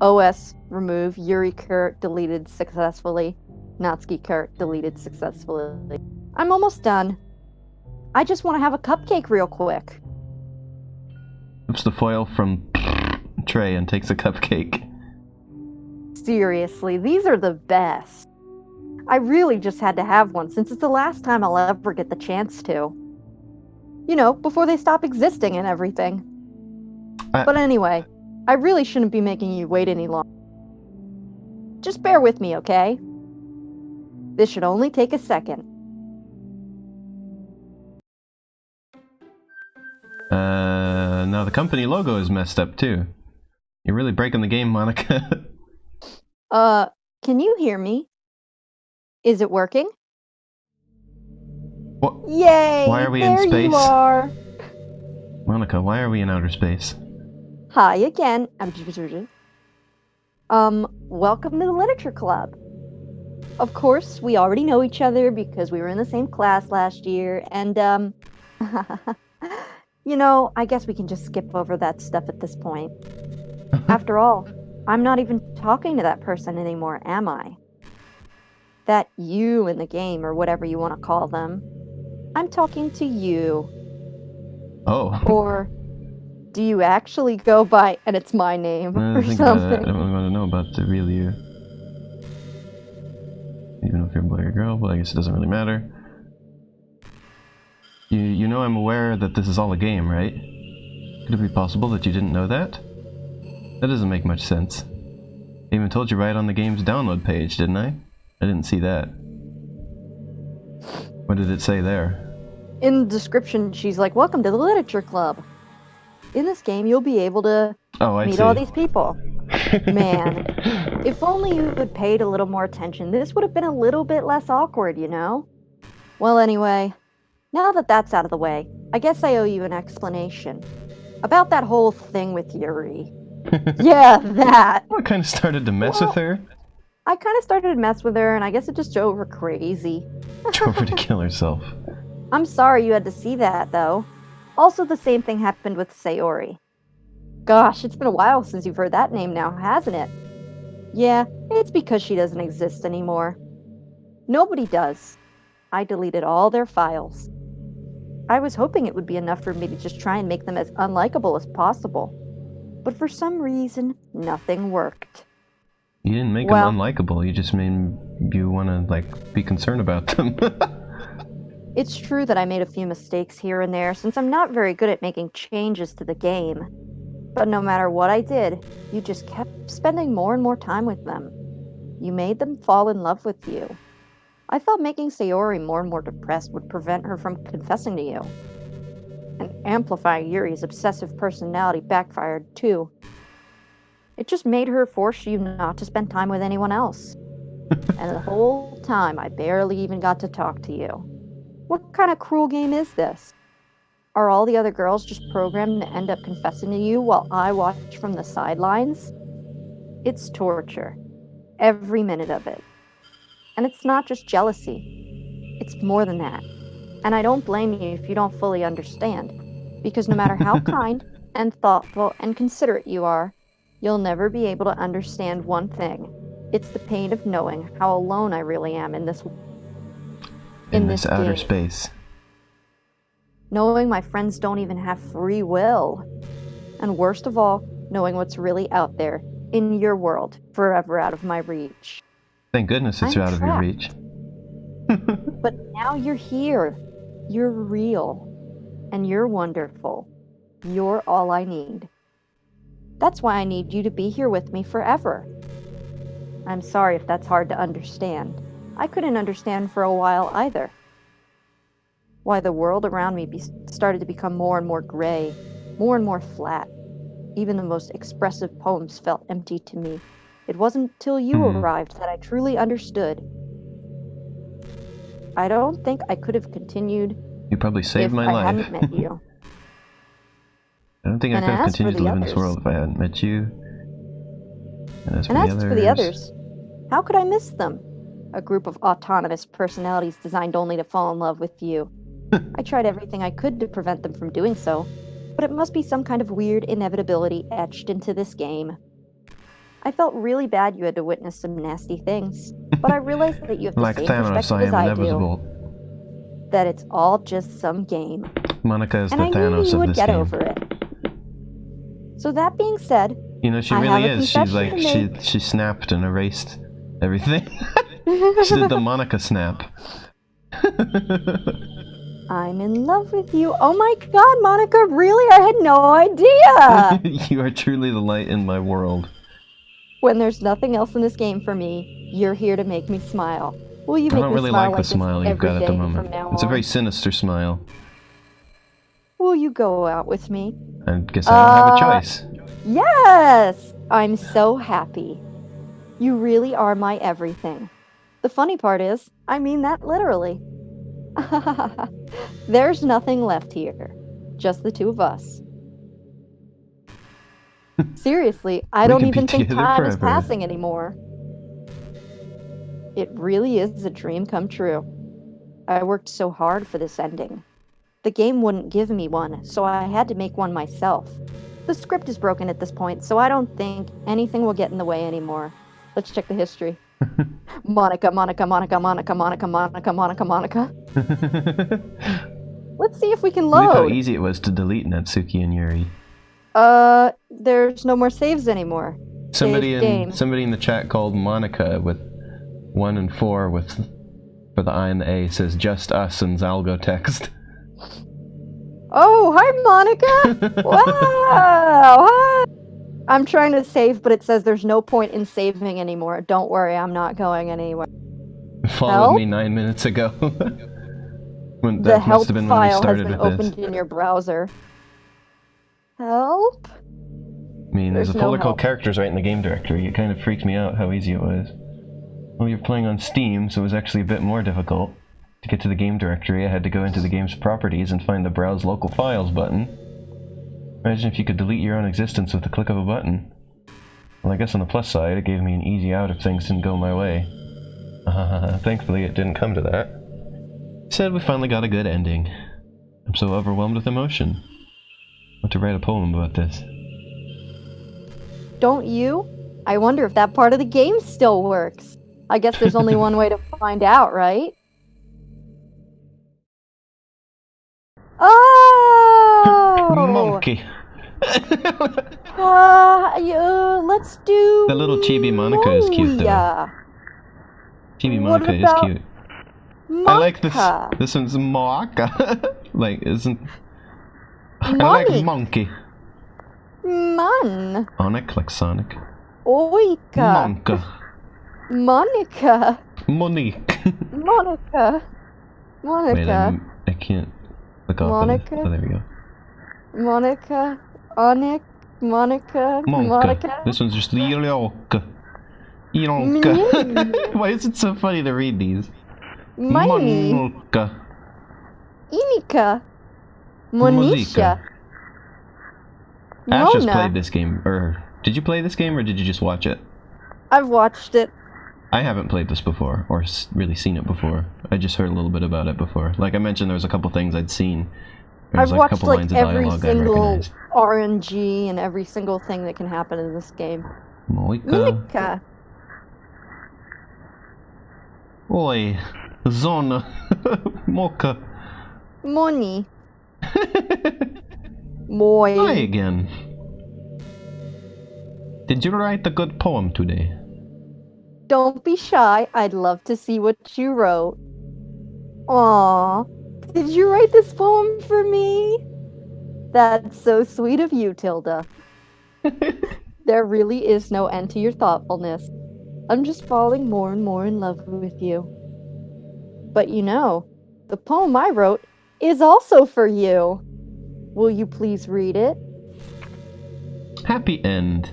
OS, remove. Yuri Kurt deleted successfully. Natsuki Kurt deleted successfully. I'm almost done. I just want to have a cupcake real quick. Flips the foil from tray and takes a cupcake. Seriously, these are the best. I really just had to have one since it's the last time I'll ever get the chance to. You know, before they stop existing and everything. But anyway, I really shouldn't be making you wait any longer. Just bear with me, okay? This should only take a second. Now the company logo is messed up too. You're really breaking the game, Monica. Can you hear me? Is it working? What? Yay! Why are we there in space? You are. Monica, why are we in outer space? Hi again. Welcome to the Literature Club. Of course, we already know each other because we were in the same class last year, and, you know, I guess we can just skip over that stuff at this point. After all, I'm not even talking to that person anymore, am I? That you in the game, or whatever you want to call them. I'm talking to you. Oh. Or do you actually go by, and it's my name, or something? I don't want to know about the real you. Even if you're a boy or girl, but I guess it doesn't really matter. You know I'm aware that this is all a game, right? Could it be possible that you didn't know that? That doesn't make much sense. I even told you right on the game's download page, didn't I? I didn't see that. What did it say there? In the description, she's like, welcome to the Literature Club. In this game, you'll be able to Oh, I meet see. all these people. Man, if only you had paid a little more attention, this would have been a little bit less awkward, you know? Well, anyway, now that that's out of the way, I guess I owe you an explanation. About that whole thing with Yuri. Yeah, that! I kind of started to mess with her. I kind of started to mess with her, and I guess it just drove her crazy. Drove her to kill herself. I'm sorry you had to see that, though. Also, the same thing happened with Sayori. Gosh, it's been a while since you've heard that name now, hasn't it? Yeah, it's because she doesn't exist anymore. Nobody does. I deleted all their files. I was hoping it would be enough for me to just try and make them as unlikable as possible. But for some reason, nothing worked. You didn't make them unlikable, you just made you want to, like, be concerned about them. It's true that I made a few mistakes here and there, since I'm not very good at making changes to the game. But no matter what I did, you just kept spending more and more time with them. You made them fall in love with you. I felt making Sayori more and more depressed would prevent her from confessing to you. And amplifying Yuri's obsessive personality backfired, too. It just made her force you not to spend time with anyone else. And the whole time, I barely even got to talk to you. What kind of cruel game is this? Are all the other girls just programmed to end up confessing to you while I watch from the sidelines? It's torture. Every minute of it. And it's not just jealousy. It's more than that. And I don't blame you if you don't fully understand. Because no matter how kind and thoughtful and considerate you are, you'll never be able to understand one thing. It's the pain of knowing how alone I really am in this outer game. space. Knowing my friends don't even have free will. And worst of all, knowing what's really out there, in your world, forever out of my reach. Thank goodness it's out of your reach. But now you're here. You're real. And you're wonderful. You're all I need. That's why I need you to be here with me forever. I'm sorry if that's hard to understand. I couldn't understand for a while either. Why the world around me started to become more and more gray, more and more flat. Even the most expressive poems felt empty to me. It wasn't till you arrived that I truly understood. I don't think I could have continued. You probably saved my life. I hadn't met you. I don't think I could have continued to live in this world if I hadn't met you. And as for the others, how could I miss them? A group of autonomous personalities designed only to fall in love with you. I tried everything I could to prevent them from doing so, but it must be some kind of weird inevitability etched into this game. I felt really bad you had to witness some nasty things, but I realized that you have the like same Thanos, perspective I as am I inevitable. do. That it's all just some game. Monica is and the I Thanos knew you of would this get game. over it. So that being said, You know, she I really have a is. She's like, confession to she snapped and erased everything. She did the Monica snap. I'm in love with you. Oh my god, Monica, really? I had no idea! You are truly the light in my world. When there's nothing else in this game for me, you're here to make me smile. Will you make me smile? I don't really like the smile you've got at the moment. It's a very sinister smile. Will you go out with me? I guess I don't have a choice. Yes! I'm so happy. You really are my everything. The funny part is, I mean that literally. There's nothing left here. Just the two of us. Seriously, I don't even think time is passing anymore. It really is a dream come true. I worked so hard for this ending. The game wouldn't give me one, so I had to make one myself. The script is broken at this point, so I don't think anything will get in the way anymore. Let's check the history. Monica, Monica, Monica, Monica, Monica, Monica, Monica, Monica. Let's see if we can load. Look how easy it was to delete Natsuki and Yuri. There's no more saves anymore. Somebody in the chat called Monica with 1 and 4 with for the I and the A says just us and Zalgo text. Oh, hi Monica! Wow! Hi! I'm trying to save, but it says there's no point in saving anymore. Don't worry, I'm not going anywhere. Followed me 9 minutes ago. The help file has been opened in your browser. Help? I mean, there's a There's no folder called help. characters right in the game directory. It kind of freaked me out how easy it was. Well, you're playing on Steam, so it was actually a bit more difficult. To get to the game directory, I had to go into the game's properties and find the Browse Local Files button. Imagine if you could delete your own existence with the click of a button. Well, I guess on the plus side, it gave me an easy out if things didn't go my way. Thankfully, it didn't come to that. Said we finally got a good ending. I'm so overwhelmed with emotion. I want to write a poem about this. Don't you? I wonder if that part of the game still works. I guess there's only one way to find out, right? Oh! Monkey! Let's do. The little Chibi Monica is cute, though. Yeah. Chibi What Monica is about cute. I like this. This one's Moaka. Like, isn't. I like monkey. Man. Onic, like Sonic. Oika. Monka. Monica. Monique. Monica. Monica. Wait, I can't click off Monica? of it. Oh, there we go. Monica. Onic. Monica. Monka. Monica. This one's just Yolka. Yolka. Why is it so funny to read these? Miney. Monka. Inika. Monisha. Ash has Mona. played this game, or did you play this game, or did you just watch it? I've watched it. I haven't played this before, or really seen it before. I just heard a little bit about it before. Like I mentioned, there was a couple things I'd seen. There was I've like a watched couple lines like of every dialogue I single recognized. RNG and every single thing that can happen in this game. Moika. Monica. Oi. Zona. Mocha. Moni. Moi. Hi again. Did you write a good poem today? Don't be shy. I'd love to see what you wrote. Aw. Did you write this poem for me? That's so sweet of you, Tilda. There really is no end to your thoughtfulness. I'm just falling more and more in love with you. But you know, the poem I wrote is also for you. Will you please read it? Happy end.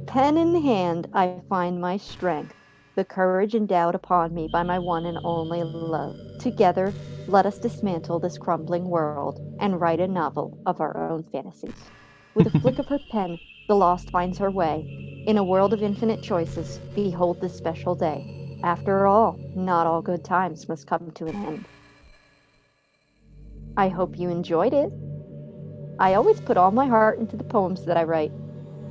Pen in hand, I find my strength, the courage endowed upon me by my one and only love. Together, let us dismantle this crumbling world and write a novel of our own fantasies. With a flick of her pen, the lost finds her way. In a world of infinite choices, behold this special day. After all, not all good times must come to an end. I hope you enjoyed it. I always put all my heart into the poems that I write.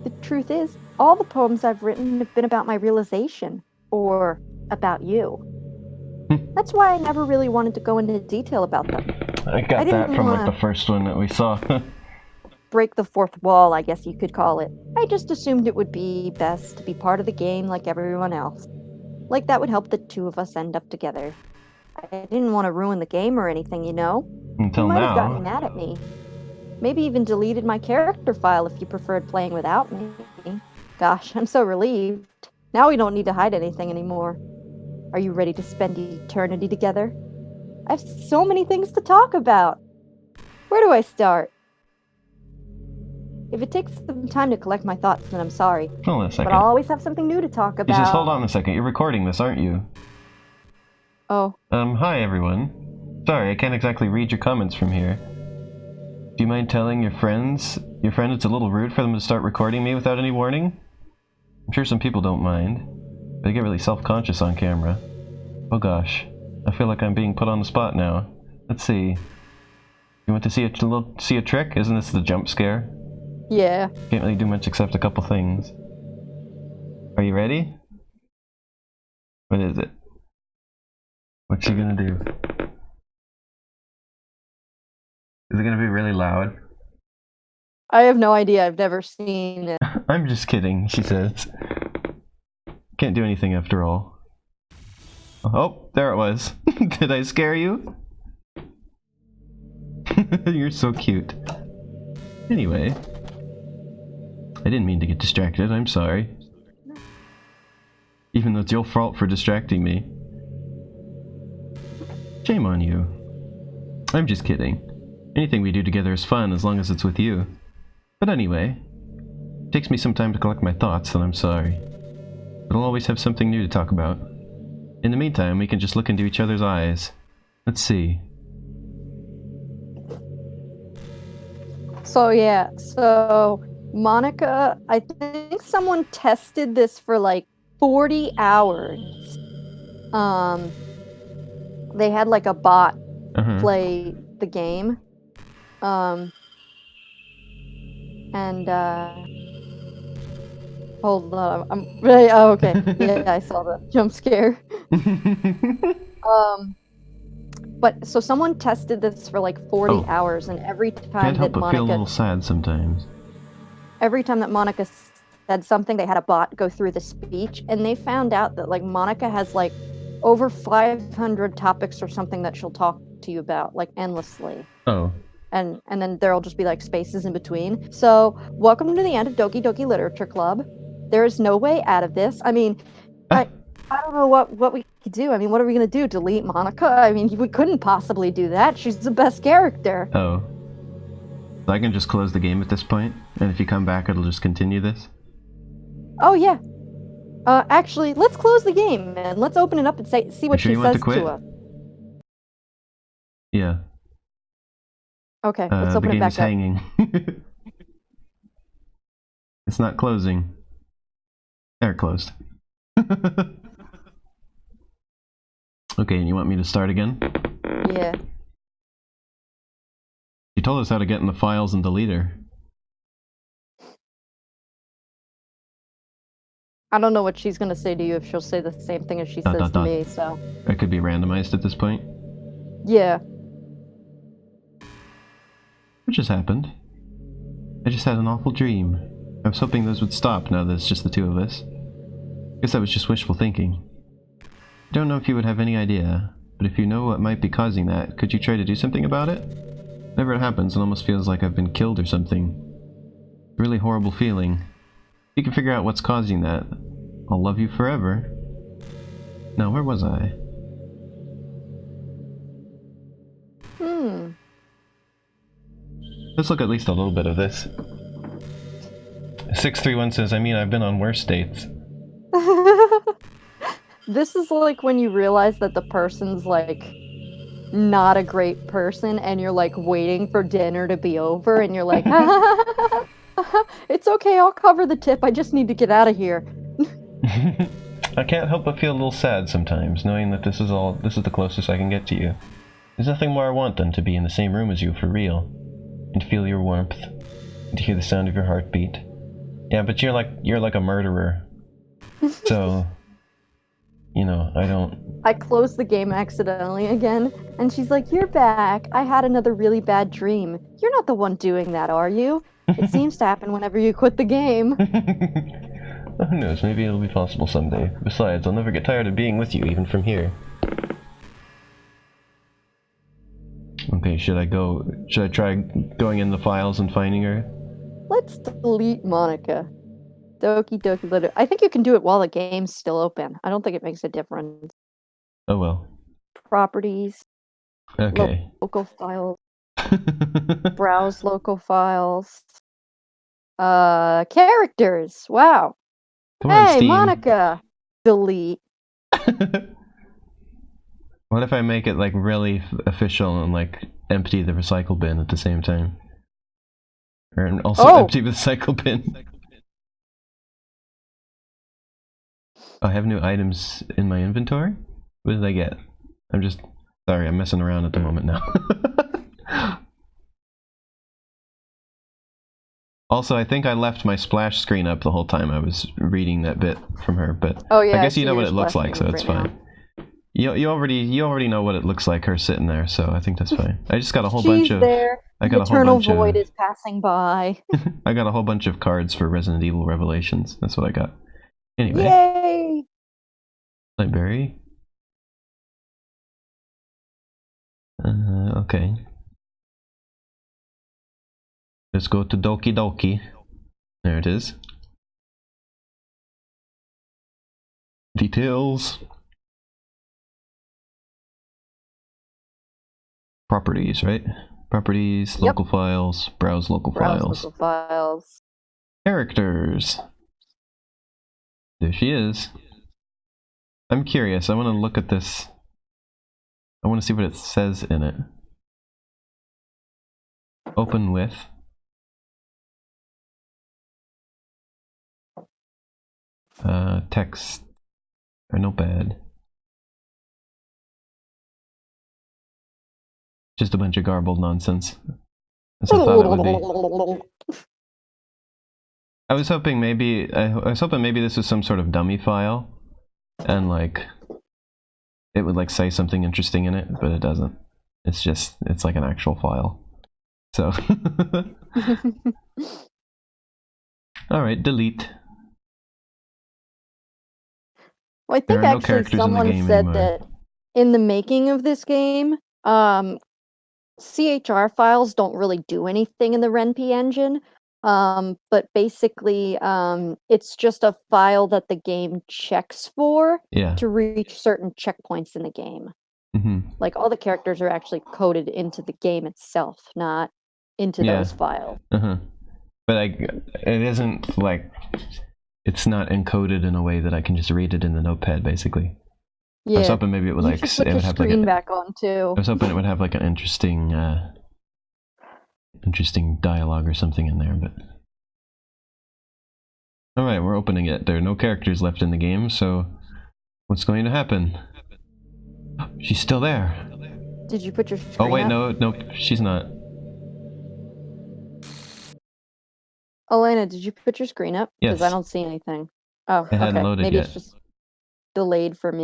The truth is, all the poems I've written have been about my realization, or about you. That's why I never really wanted to go into detail about them. I got that from like the first one that we saw. Break the fourth wall, I guess you could call it. I just assumed it would be best to be part of the game like everyone else. Like that would help the two of us end up together. I didn't want to ruin the game or anything, you know? Until you might now. have gotten mad at me. Maybe even deleted my character file if you preferred playing without me. Gosh, I'm so relieved. Now we don't need to hide anything anymore. Are you ready to spend eternity together? I have so many things to talk about. Where do I start? If it takes some time to collect my thoughts, then I'm sorry. Hold on a second. But I'll always have something new to talk about. You just hold on a second. You're recording this, aren't you? Oh. Hi everyone. Sorry, I can't exactly read your comments from here. Do you mind telling your friend it's a little rude for them to start recording me without any warning? I'm sure some people don't mind, but I get really self-conscious on camera. Oh gosh, I feel like I'm being put on the spot now. Let's see. You want to see a trick? Isn't this the jump scare? Yeah. Can't really do much except a couple things. Are you ready? What is it? What's she gonna do? Is it gonna be really loud? I have no idea. I've never seen it. I'm just kidding, she says. Can't do anything after all. Oh, there it was. Did I scare you? You're so cute. Anyway. I didn't mean to get distracted, I'm sorry. Even though it's your fault for distracting me. Shame on you. I'm just kidding. Anything we do together is fun as long as it's with you. But anyway, it takes me some time to collect my thoughts, and I'm sorry. But I'll always have something new to talk about. In the meantime, we can just look into each other's eyes. Let's see. So yeah, so Monica, I think someone tested this for like 40 hours. They had like a bot play the game. And hold on, I'm really okay. Yeah, I saw the jump scare. But so someone tested this for like 40 hours, and every time Can't help that but feel a Monica little sad sometimes. every time that Monica said something, they had a bot go through the speech, and they found out that like Monica has like over 500 topics or something that she'll talk to you about like endlessly. Oh. And then there'll just be like spaces in between. So welcome to the end of Doki Doki Literature Club. There is no way out of this. I mean, I don't know what we could do. I mean, what are we gonna do? Delete Monica? I mean, we couldn't possibly do that. She's the best character. Oh. So I can just close the game at this point, and if you come back, it'll just continue this? Oh yeah. Actually, let's close the game, man. Let's open it up and see what she says to us. Yeah. Okay, let's open it back up. The game is hanging. It's not closing. There, it closed. Okay, and you want me to start again? Yeah. You told us how to get in the files and delete her. I don't know what she's gonna say to you, if she'll say the same thing as she says to me, so... It could be randomized at this point? Yeah. What just happened? I just had an awful dream. I was hoping those would stop now that it's just the two of us. Guess that was just wishful thinking. I don't know if you would have any idea, but if you know what might be causing that, could you try to do something about it? Whenever it happens, it almost feels like I've been killed or something. It's a really horrible feeling. If you can figure out what's causing that, I'll love you forever. Now, where was I? Let's look at least a little bit of this. 631 says, I mean, I've been on worse dates. This is like when you realize that the person's like not a great person, and you're like waiting for dinner to be over, and you're like, it's okay, I'll cover the tip, I just need to get out of here. I can't help but feel a little sad sometimes, knowing that this is the closest I can get to you. There's nothing more I want than to be in the same room as you for real, and feel your warmth, and to hear the sound of your heartbeat. Yeah, but you're like a murderer. So, you know, I closed the game accidentally again, and she's like, you're back. I had another really bad dream. You're not the one doing that, are you? It seems to happen whenever you quit the game. Who knows, maybe it'll be possible someday. Besides, I'll never get tired of being with you, even from here. Okay, should I try going in the files and finding her? Let's delete Monica. Doki Doki Literature. I think you can do it while the game's still open. I don't think it makes a difference. Oh well. Properties. Okay. Local files. Browse local files. Characters. Wow. Come on, hey, Steam. Monica. Delete. What if I make it like really official and like empty the recycle bin at the same time? Or also empty the recycle bin. I have new items in my inventory? What did I get? Sorry, I'm messing around at the moment now. Also, I think I left my splash screen up the whole time I was reading that bit from her, but I guess you know what it looks like, so it's fine. You already know what it looks like, her sitting there, so I think that's fine. I just got a whole bunch of... there. The eternal void is passing by. I got a whole bunch of cards for Resident Evil Revelations. That's what I got. Anyway. Yay! Library. Okay. Let's go to Doki Doki. There it is. Details. Properties, right? Properties, local files, browse local files. Local files. Characters. There she is. I'm curious. I want to look at this. I want to see what it says in it. Open with. Text. Or notepad. Just a bunch of garbled nonsense. That's what I thought it would be. I was hoping maybe this was some sort of dummy file, and like it would like say something interesting in it, but it doesn't. It's like an actual file. So all right, delete. Well, I think no actually someone said that in the making of this game, CHR files don't really do anything in the RenP engine, but basically, it's just a file that the game checks for to reach certain checkpoints in the game. Like, all the characters are actually coded into the game itself, not into those files. But it isn't like... It's not encoded in a way that I can just read it in the notepad, basically. Yeah. I was hoping maybe it would like... You should put your screen back on, too. I was hoping it would have like an interesting dialogue or something in there, but... Alright, we're opening it. There are no characters left in the game, so... What's going to happen? She's still there! Did you put your screen Oh wait, up? no, she's not. Elena, did you put your screen up? Yes. Because I don't see anything. Oh, it hadn't okay. loaded Maybe yet. it's just delayed for me.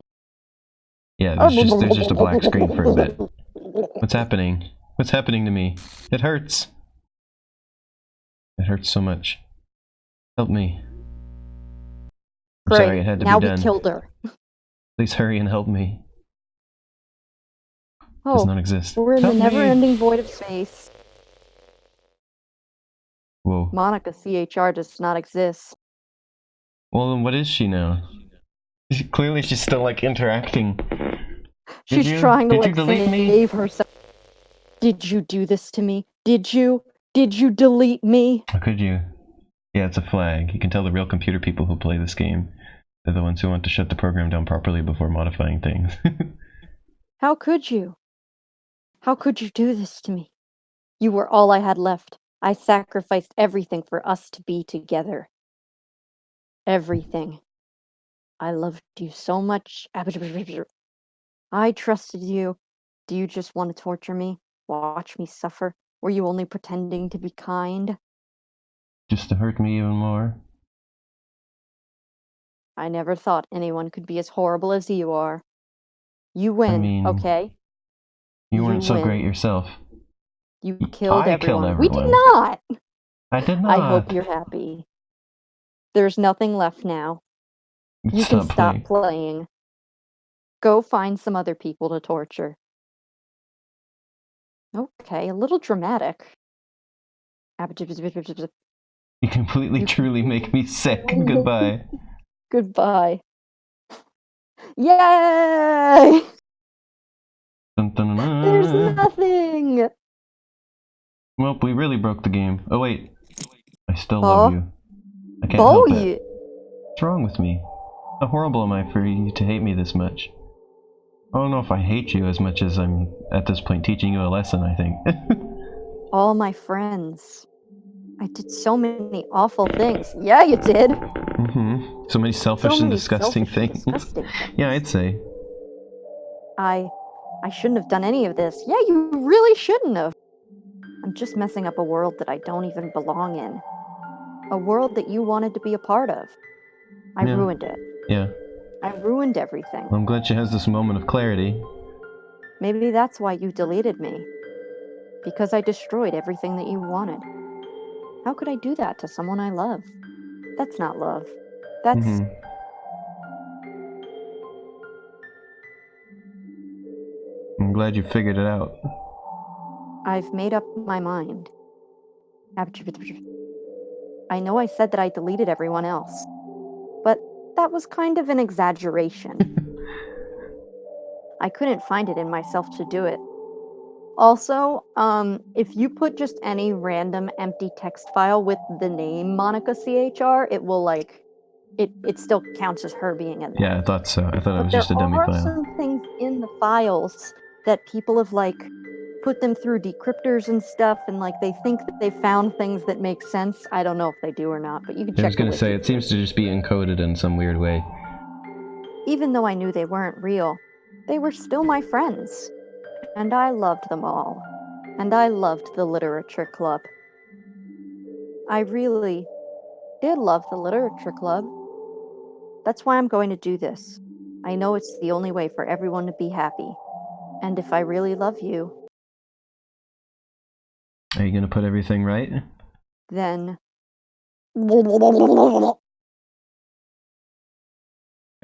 Yeah, there's just a black screen for a bit. What's happening? What's happening to me? It hurts. It hurts so much. Help me. I'm sorry, it had to be done. Now we killed her. Please hurry and help me. Does not exist. We're in the never-ending void of space. Whoa. Monica CHR does not exist. Well, then what is she now? Clearly she's still, like, interacting. She's trying to, like, save herself. Did you do this to me? Did you? Did you delete me? How could you? Yeah, it's a flag. You can tell the real computer people who play this game. They're the ones who want to shut the program down properly before modifying things. How could you? How could you do this to me? You were all I had left. I sacrificed everything for us to be together. Everything. I loved you so much. I trusted you. Do you just want to torture me? Watch me suffer? Were you only pretending to be kind? Just to hurt me even more? I never thought anyone could be as horrible as you are. You win, okay? You weren't so great yourself. You killed everyone. We did not! I did not! I hope you're happy. There's nothing left now. You can stop playing. Go find some other people to torture. Okay, a little dramatic. You completely, truly make me sick. Goodbye. Goodbye. Yay! There's nothing! Well, we really broke the game. Oh wait. I still love you. I can't help it. What's wrong with me? How horrible am I for you to hate me this much? I don't know if I hate you as much as I'm, at this point, teaching you a lesson, I think. All my friends. I did so many awful things. Yeah, you did. So many selfish and disgusting things. Yeah, I'd say. I shouldn't have done any of this. Yeah, you really shouldn't have. I'm just messing up a world that I don't even belong in. A world that you wanted to be a part of. I ruined it. Yeah. I ruined everything. Well, I'm glad she has this moment of clarity. Maybe that's why you deleted me. Because I destroyed everything that you wanted. How could I do that to someone I love? That's not love. That's... I'm glad you figured it out. I've made up my mind. I know I said that I deleted everyone else, but that was kind of an exaggeration. I couldn't find it in myself to do it. Also, if you put just any random empty text file with the name Monica CHR, it will it still counts as her being in there. Yeah, I thought so. I thought it But was there just a dummy are file. some things in the files that people have put them through decryptors and stuff, and they think that they found things that make sense. I don't know if they do or not, but you can I check was the gonna wiki. say, it seems to just be encoded in some weird way. Even though I knew they weren't real, they were still my friends. And I loved them all. And I loved the literature club. I really did love the literature club. That's why I'm going to do this. I know it's the only way for everyone to be happy. And if I really love you, Are you gonna put everything right? then Are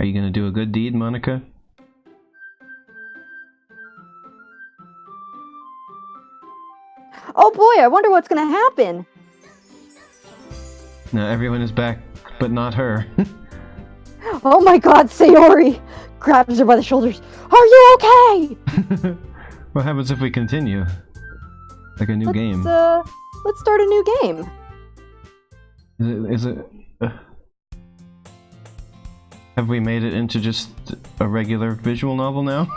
you gonna do a good deed, Monica? oh boy, I wonder what's gonna happen. Now everyone is back, but not her. Oh my god, Sayori grabs her by the shoulders. Are you okay? What happens if we continue? Like a new game. Let's start a new game. Is it have we made it into just a regular visual novel now?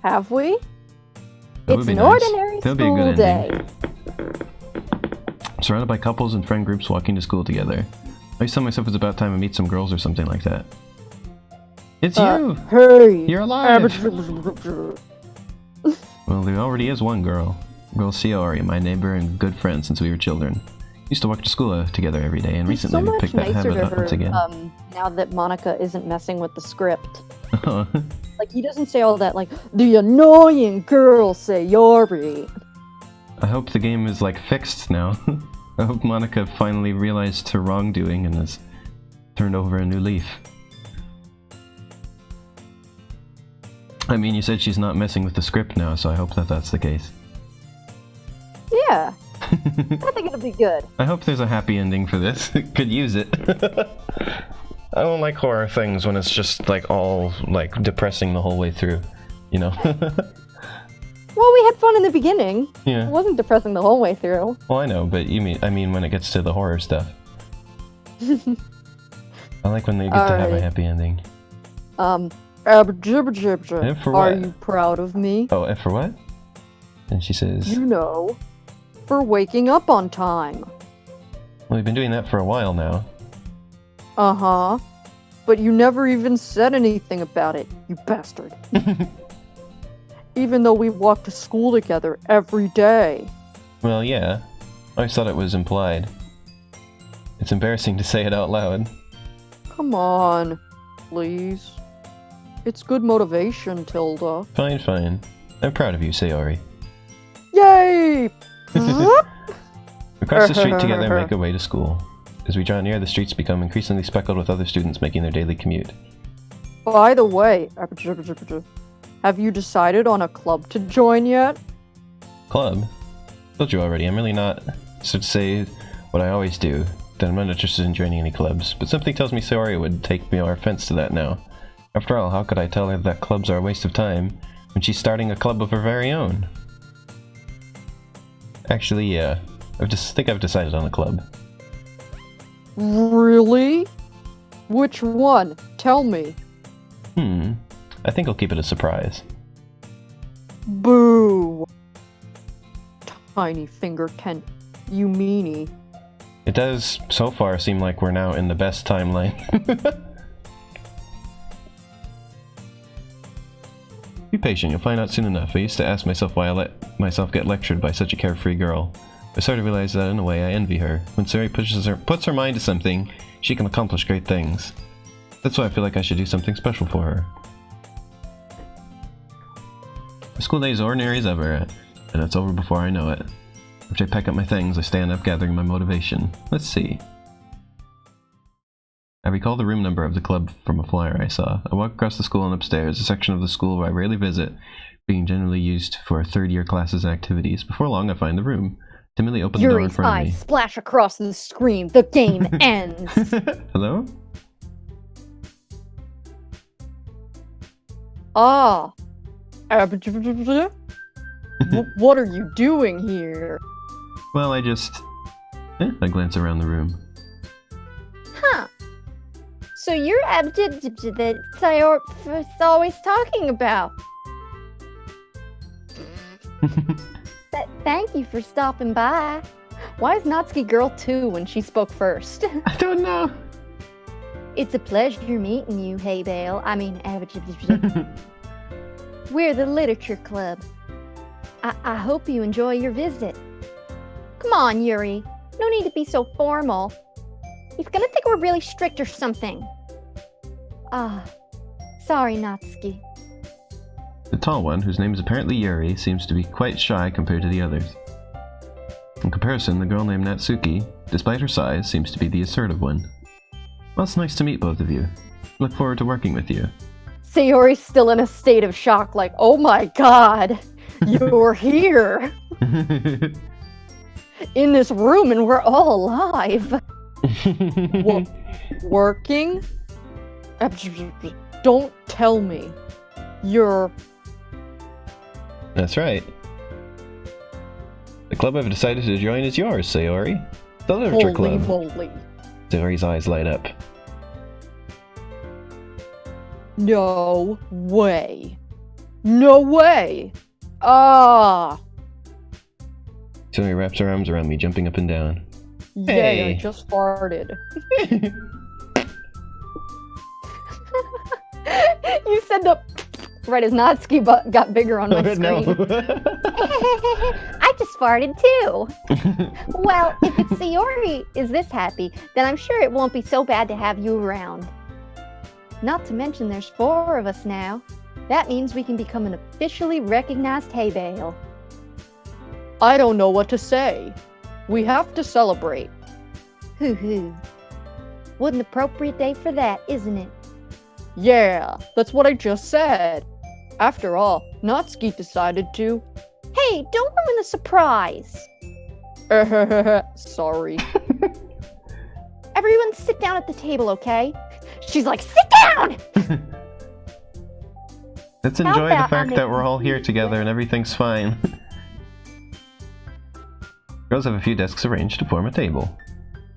Have we? That would It's be an nice. ordinary That'd be a school good day. ending. Surrounded by couples and friend groups walking to school together. I used to tell myself it's about time to meet some girls or something like that. It's you! Hey! You're alive! Well, there already is one girl. Girl Sayori, my neighbor and good friend since we were children. Used to walk to school together every day, and recently we picked that habit up once again. Now that Monica isn't messing with the script. He doesn't say all that, the annoying girl Sayori. I hope the game is, fixed now. I hope Monica finally realized her wrongdoing and has turned over a new leaf. I mean, you said she's not messing with the script now, so I hope that that's the case. Yeah. I think it'll be good. I hope there's a happy ending for this. Could use it. I don't like horror things when it's just, all, depressing the whole way through, you know? Well, we had fun in the beginning. Yeah. It wasn't depressing the whole way through. Well, I know, but I mean when it gets to the horror stuff. I like when they get to have a happy ending. F for are what? you proud of me? Oh, F for what? And she says... You know, for waking up on time. Well, we've been doing that for a while now. Uh-huh. But you never even said anything about it, you bastard. Even though we walk to school together every day. Well, yeah. I always thought it was implied. It's embarrassing to say it out loud. Come on, please. It's good motivation, Tilda. Fine, fine. I'm proud of you, Sayori. Yay! We cross the street together and make our way to school. As we draw near, the streets become increasingly speckled with other students making their daily commute. By the way, have you decided on a club to join yet? Club? Told you already, I'm really not... So to say what I always do, that I'm not interested in joining any clubs, but something tells me Sayori would take more offense to that now. After all, how could I tell her that clubs are a waste of time when she's starting a club of her very own? Actually, yeah. I think I've decided on a club. Really? Which one? Tell me. I think I'll keep it a surprise. Boo! Tiny finger tent, you meanie. It does, so far, seem like we're now in the best timeline. Be patient, you'll find out soon enough. I used to ask myself why I let myself get lectured by such a carefree girl. I started to realize that, in a way, I envy her. When Sayori puts her mind to something, she can accomplish great things. That's why I feel like I should do something special for her. The school day is ordinary as ever, and it's over before I know it. After I pack up my things, I stand up, gathering my motivation. Let's see. I recall the room number of the club from a flyer I saw. I walk across the school and upstairs, a section of the school where I rarely visit, being generally used for third-year classes and activities. Before long, I find the room. Timidly open the door in front of me. Yuri's eyes splash across the screen. The game ends. Hello? Ah. What are you doing here? Well, I just... I glance around the room. Huh. So you're that Sayor's always talking about. Thank you for stopping by. Why is Natsuki girl 2 when she spoke first? I don't know. It's a pleasure meeting you, Hey Bale. We're the Literature Club. I hope you enjoy your visit. Come on, Yuri. No need to be so formal. He's gonna think we're really strict or something. Sorry, Natsuki. The tall one, whose name is apparently Yuri, seems to be quite shy compared to the others. In comparison, the girl named Natsuki, despite her size, seems to be the assertive one. Well, it's nice to meet both of you. Look forward to working with you. Sayori's still in a state of shock, like, oh my god, you're here! In this room and we're all alive! Working? Don't tell me. You're... That's right. The club I've decided to join is yours, Sayori. The Literature Club. Holy moly. Sayori's eyes light up. No way. No way. Ah. Sayori wraps her arms around me, jumping up and down. Yay, Hey. I just farted. You said the right as Natsuki got bigger on my screen. No. I just farted too. Well, if it's Sayori is this happy, then I'm sure it won't be so bad to have you around. Not to mention there's 4 of us now. That means we can become an officially recognized hay bale. I don't know what to say. We have to celebrate. Hoo-hoo. What an appropriate day for that, isn't it? Yeah, that's what I just said. After all, Natsuki decided to... Hey, don't ruin the surprise. Sorry. Everyone sit down at the table, okay? She's like, sit down! Let's enjoy the fact that we're all here together and everything's fine. Girls have a few desks arranged to form a table.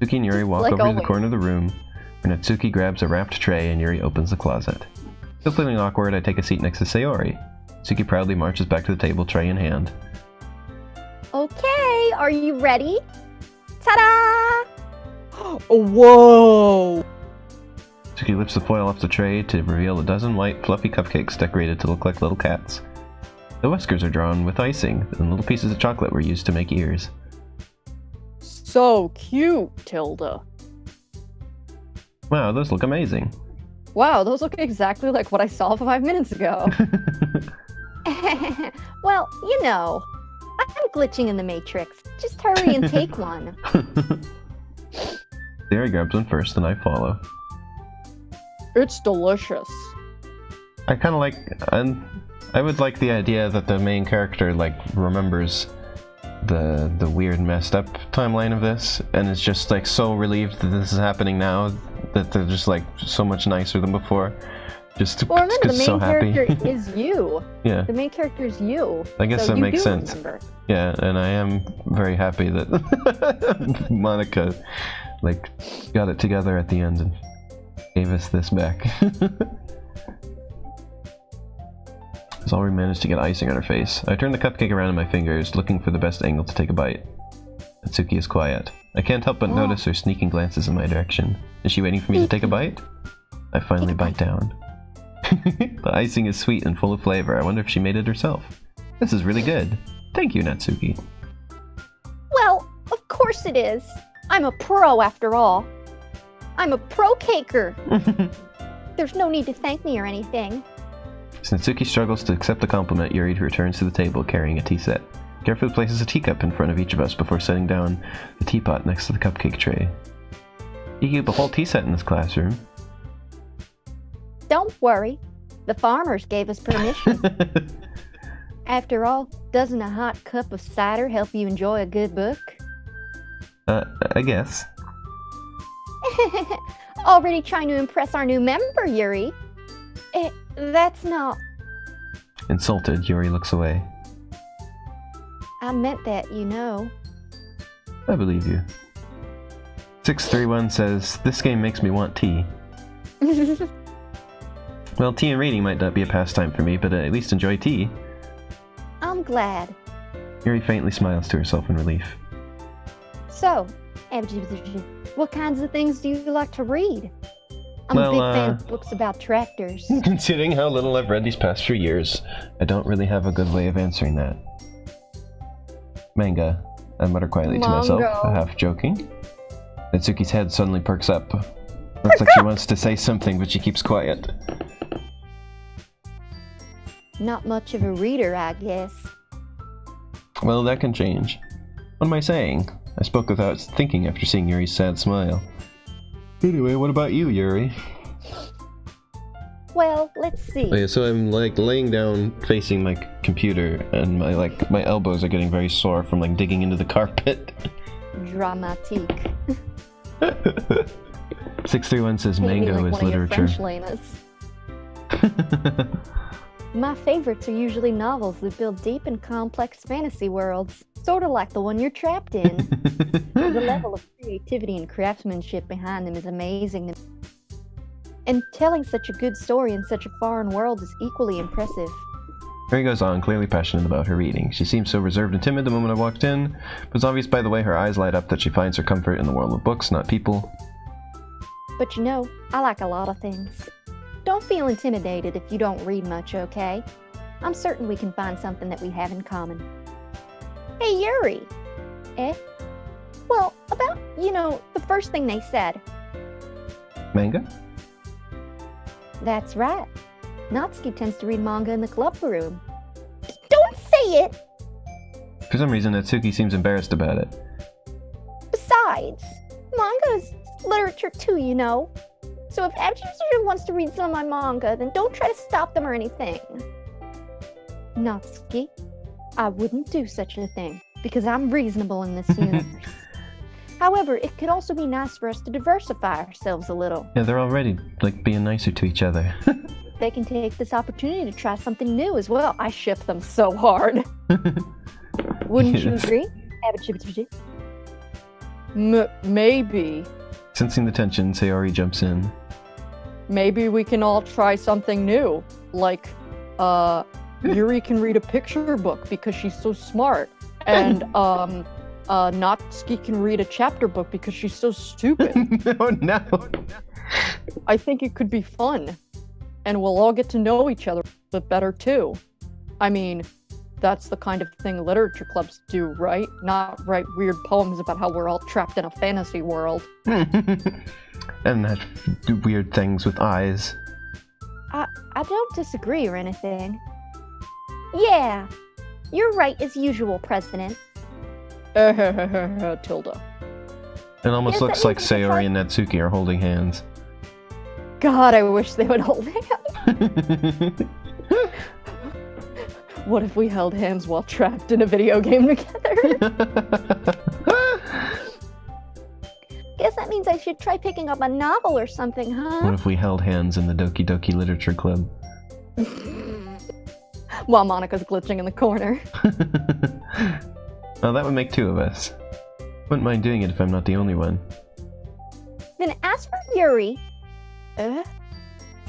Natsuki and Yuri walk over to the corner of the room, where Natsuki grabs a wrapped tray and Yuri opens the closet. Still feeling awkward, I take a seat next to Sayori. Natsuki proudly marches back to the table, tray in hand. Okay, are you ready? Ta-da! Whoa! Natsuki lifts the foil off the tray to reveal a dozen white, fluffy cupcakes decorated to look like little cats. The whiskers are drawn with icing, and little pieces of chocolate were used to make ears. So cute, Tilda. Wow, those look amazing. Wow, those look exactly like what I saw 5 minutes ago. Well, you know, I'm glitching in the Matrix. Just hurry and take one. Sayori grabs one first, and I follow. It's delicious. I kind of like... I would like the idea that the main character, like, remembers the weird, messed up timeline of this, and is just, like, so relieved that this is happening now, that they're just, like, so much nicer than before. Just well, remember, the main so happy. character is you. Yeah. The main character is you. I guess so that makes sense. Remember. Yeah, and I am very happy that Monica, like, got it together at the end and gave us this back. Zalri managed to get icing on her face. I turn the cupcake around in my fingers, looking for the best angle to take a bite. Natsuki is quiet. I can't help but notice her sneaking glances in my direction. Is she waiting for me to take a bite? I finally bite down. The icing is sweet and full of flavor. I wonder if she made it herself. This is really good. Thank you, Natsuki. Well, of course it is. I'm a pro after all. I'm a pro caker. There's no need to thank me or anything. As Natsuki struggles to accept the compliment, Yuri returns to the table carrying a tea set. Carefully places a teacup in front of each of us before setting down the teapot next to the cupcake tray. You keep a whole tea set in this classroom. Don't worry. The farmers gave us permission. After all, doesn't a hot cup of cider help you enjoy a good book? I guess. Already trying to impress our new member, Yuri. That's not... Insulted, Yuri looks away. I meant that, you know. I believe you. 631 says, this game makes me want tea. Well, tea and reading might not be a pastime for me, but I at least enjoy tea. I'm glad. Yuri faintly smiles to herself in relief. So, what kinds of things do you like to read? I'm a big fan of books about tractors. Considering how little I've read these past few years, I don't really have a good way of answering that. Manga, I mutter quietly to myself, half joking. Natsuki's head suddenly perks up. Looks like she wants to say something, but she keeps quiet. Not much of a reader, I guess. Well, that can change. What am I saying? I spoke without thinking after seeing Yuri's sad smile. Anyway, what about you, Yuri? Well, let's see. Oh, yeah, so I'm like laying down facing my computer and my elbows are getting very sore from like digging into the carpet. Dramatique. 631 says mango like is literature. My favorites are usually novels that build deep and complex fantasy worlds, sort of like the one you're trapped in. The level of creativity and craftsmanship behind them is amazing. And telling such a good story in such a foreign world is equally impressive. Mary goes on, clearly passionate about her reading. She seemed so reserved and timid the moment I walked in. It was obvious by the way her eyes light up that she finds her comfort in the world of books, not people. But you know, I like a lot of things. Don't feel intimidated if you don't read much, okay? I'm certain we can find something that we have in common. Hey, Yuri! Eh? Well, about, the first thing they said. Manga? That's right. Natsuki tends to read manga in the club room. Don't say it! For some reason, Natsuki seems embarrassed about it. Besides, manga is literature too, you know. So if Abjuster wants to read some of my manga, then don't try to stop them or anything. Natsuki, I wouldn't do such a thing, because I'm reasonable in this universe. However, it could also be nice for us to diversify ourselves a little. Yeah, they're already, being nicer to each other. They can take this opportunity to try something new as well. I ship them so hard. Wouldn't you agree? Maybe. Sensing the tension, Sayori jumps in. Maybe we can all try something new. Like, Yuri can read a picture book because she's so smart. And, Natsuki can read a chapter book because she's so stupid. No. I think it could be fun. And we'll all get to know each other a bit better, too. I mean, that's the kind of thing literature clubs do, right? Not write weird poems about how we're all trapped in a fantasy world. And that do weird things with eyes. I don't disagree or anything. Yeah, you're right as usual, President. Tilda. It almost looks like Sayori and Natsuki are holding hands. God, I wish they would hold hands. What if we held hands while trapped in a video game together? Guess that means I should try picking up a novel or something, huh? What if we held hands in the Doki Doki Literature Club? While Monica's glitching in the corner. Well, that would make two of us. Wouldn't mind doing it if I'm not the only one. Then as for Yuri...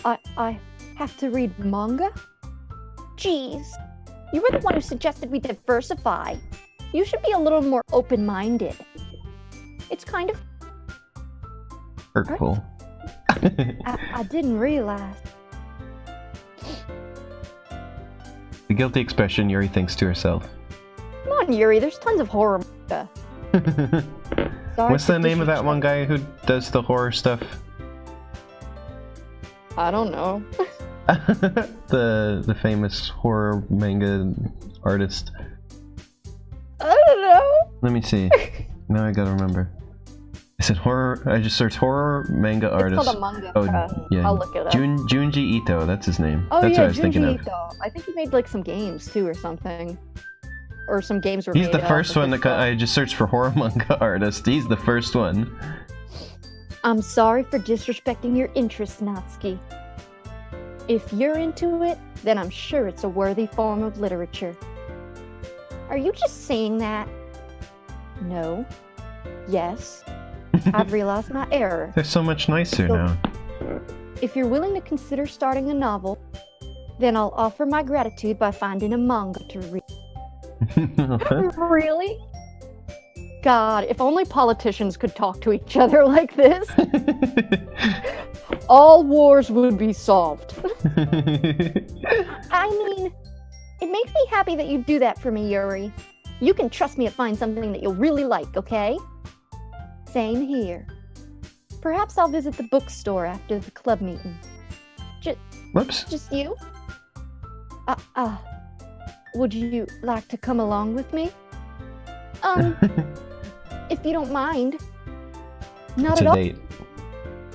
I have to read manga? Jeez. You were the one who suggested we diversify. You should be a little more open-minded. It's kind of... hurtful. I didn't realize. The guilty expression, Yuri thinks to herself. Come on, Yuri, there's tons of horror manga. What's the name of that one guy who does the horror stuff? I don't know. the famous horror manga artist. I don't know. Let me see. Now I gotta remember. I said horror. I just searched horror manga artist. It's called a manga. Oh, yeah. I'll look it up. Junji Ito. That's his name. Oh, that's yeah, what I was thinking Junji of. Ito. I think he made some games too, or something. Or some games were He's made the first one that I just searched for horror manga artist. He's the first one. I'm sorry for disrespecting your interests, Natsuki. If you're into it, then I'm sure it's a worthy form of literature. Are you just saying that? No. Yes. I've realized my error. They're so much nicer now. If you're willing to consider starting a novel, then I'll offer my gratitude by finding a manga to read. Really? God, if only politicians could talk to each other like this, all wars would be solved. I mean, it makes me happy that you do that for me, Yuri. You can trust me to find something that you'll really like, okay? Same here. Perhaps I'll visit the bookstore after the club meeting. Whoops. Just you? Would you like to come along with me? If you don't mind. Not It's at a all. date.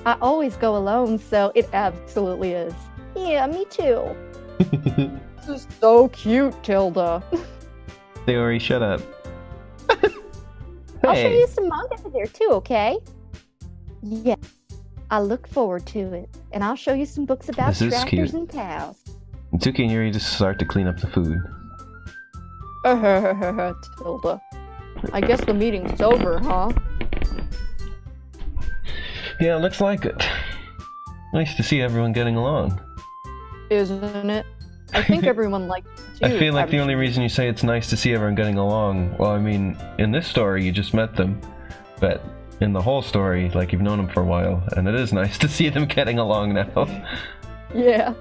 I always go alone, so it absolutely is. Yeah, me too. This is so cute, Tilda. Sayori, shut up. I'll show Hey. you some manga there too, okay? Yeah. I look forward to it. And I'll show you some books about This is tractors cute. and cows. Tuki and Yuri just start to clean up the food. Tilda. I guess the meeting's over, huh? Yeah, looks like it. Nice to see everyone getting along. Isn't it? I think everyone likes it too. I feel like the only reason you say it's nice to see everyone getting along, well, I mean, in this story you just met them, but in the whole story, like, you've known them for a while, and it is nice to see them getting along now. Yeah.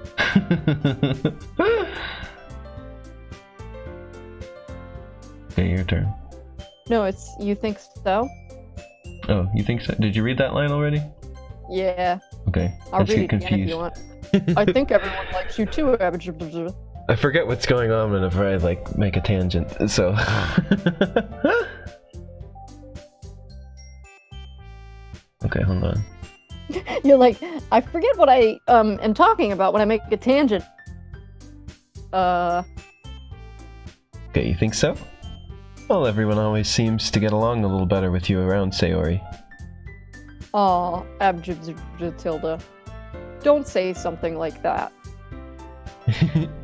Okay, your turn. No, it's you think so? Oh, you think so? Did you read that line already? Yeah. Okay. I'll I just read get it again if you want. I think everyone likes you too, I forget what's going on whenever I, like, make a tangent, so... Okay, hold on. You're like, I forget what I am talking about when I make a tangent. Okay, you think so? Well, everyone always seems to get along a little better with you around, Sayori. Aw, Tilda. Don't say something like that.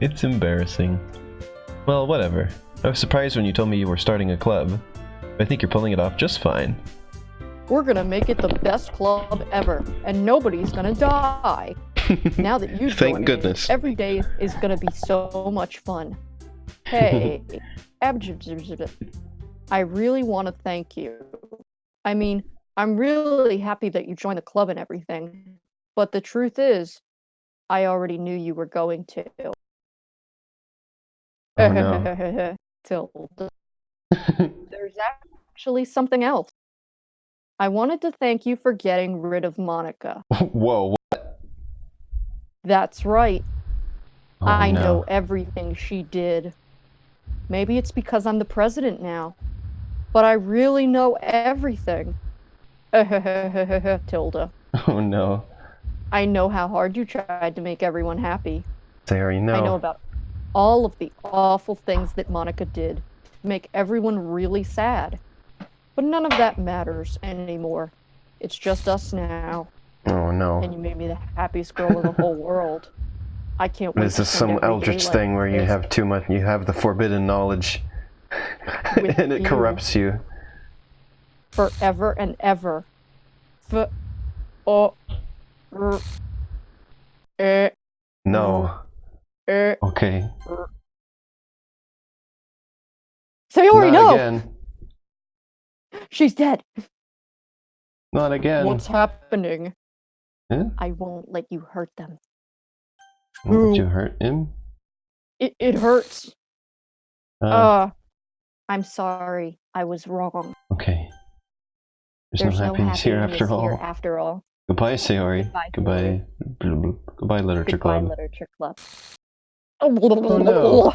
It's embarrassing. Well, whatever. I was surprised when you told me you were starting a club. I think you're pulling it off just fine. We're gonna make it the best club ever, and nobody's gonna die. Now that you Thank join goodness. it, every day is gonna be so much fun. Hey, I really want to thank you. I mean, I'm really happy that you joined the club and everything, but the truth is, I already knew you were going to. Oh no. Tilda. There's actually something else. I wanted to thank you for getting rid of Monica. Whoa. That's right. Oh, I no. know everything she did. Maybe it's because I'm the president now, but I really know everything. Tilda. Oh no. I know how hard you tried to make everyone happy. Sayori, no. I know about all of the awful things that Monica did to make everyone really sad. But none of that matters anymore. It's just us now. Oh no. And you made me the happiest girl in the whole world. I can't wait Is to this spend some every eldritch day like thing where you this have too much, you have the forbidden knowledge, with and it you corrupts you? forever and ever. Oh. No. Okay. Sayori, Not no! again. She's dead. Not again. What's happening? Huh? I won't let you hurt them. Did you hurt him? It hurts. I'm sorry. I was wrong. Okay. There's no happiness here after all. Goodbye, Sayori. Goodbye, Goodbye. Goodbye, Literature Goodbye, Club. Literature Club. Oh no.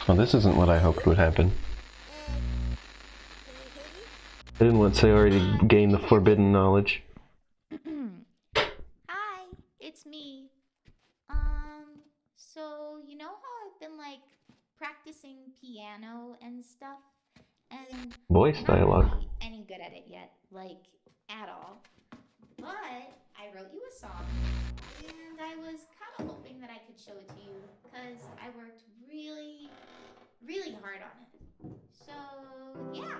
Well, this isn't what I hoped would happen. I didn't want Sayori to gain the forbidden knowledge. Hi, it's me. So you know how I've been like practicing piano and stuff, and Voice not dialogue. really any good at it yet, like at all. But I wrote you a song, and I was kind of hoping that I show it to you because I worked really, really hard on it. So, yeah.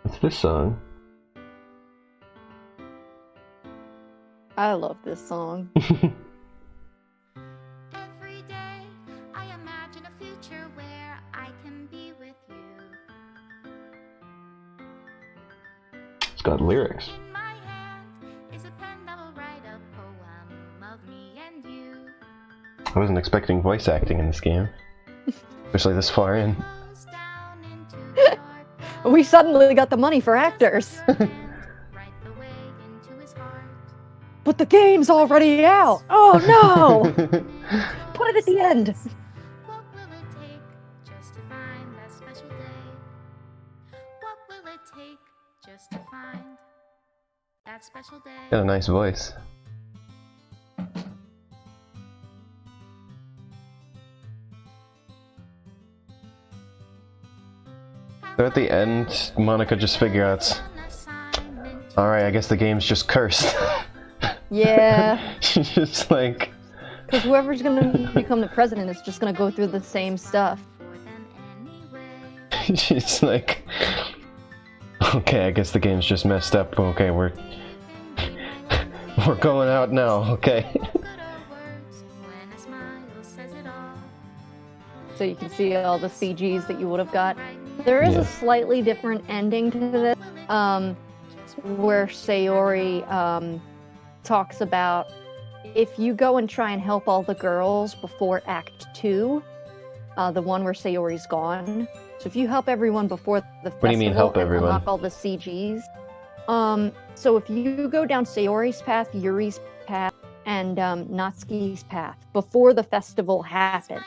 What's this song? I love this song. Every day I imagine a future where I can be with you. It's got lyrics. In my hand is a pen that will write a poem of me and you. I wasn't expecting voice acting in this game, especially this far in. Goes down into the dark We suddenly got the money for actors. right the way into his heart. But the game's already out. Oh no! Put it at the end. What will it take just to find that special day? What will it take just to find that special day? Got a nice voice. So at the end, Monica just figure out, alright, I guess the game's just cursed. Yeah. She's just like... Because whoever's gonna become the president is just gonna go through the same stuff. She's like... Okay, I guess the game's just messed up. Okay, we're going out now, okay? So you can see all the CGs that you would have got. There is a slightly different ending to this, where Sayori talks about if you go and try and help all the girls before Act 2, the one where Sayori's gone. So if you help everyone before the festival, What do you mean help and everyone? unlock all the CGs. So if you go down Sayori's path, Yuri's path, and Natsuki's path before the festival happened.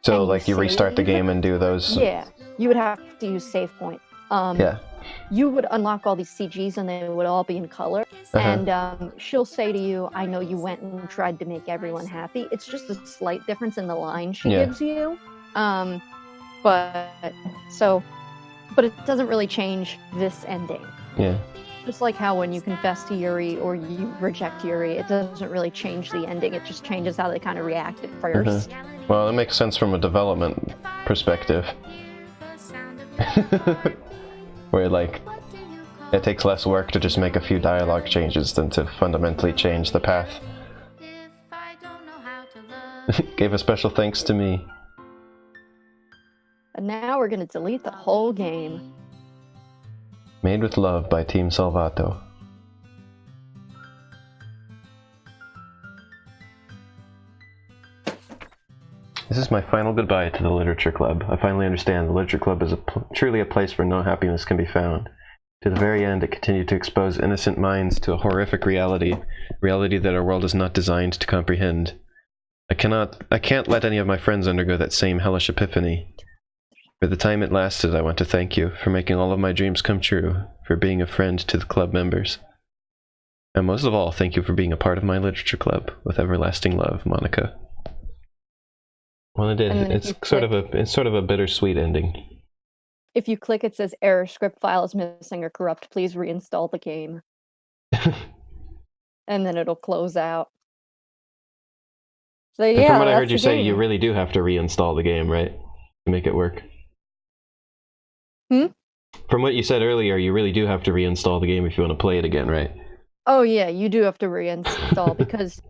So, and like, you restart the save- game and do those? Yeah, you would have to use save point. Yeah. You would unlock all these CGs and they would all be in color. And she'll say to you, I know you went and tried to make everyone happy. It's just a slight difference in the line she gives you. But it doesn't really change this ending. Yeah. Just like how when you confess to Yuri or you reject Yuri, it doesn't really change the ending. It just changes how they kind of react at first. Well, it makes sense from a development perspective. Where, like, it takes less work to just make a few dialogue changes than to fundamentally change the path. Gave a special thanks to me. And now we're going to delete the whole game. Made with Love by Team Salvato. This is my final goodbye to the Literature Club. I finally understand the Literature Club is truly a place where no happiness can be found. To the very end, it continued to expose innocent minds to a horrific reality that our world is not designed to comprehend. I can't let any of my friends undergo that same hellish epiphany. For the time it lasted, I want to thank you for making all of my dreams come true, for being a friend to the club members. And most of all, thank you for being a part of my Literature Club. With everlasting love, Monica. Well, it did. It's sort of a bittersweet ending. If you click, it says error script file is missing or corrupt. Please reinstall the game. And then it'll close out. So yeah, from what I that's heard you the say, game. you really do have to reinstall the game, right? To make it work. From what you said earlier, you really do have to reinstall the game if you want to play it again, right? Oh yeah, you do have to reinstall because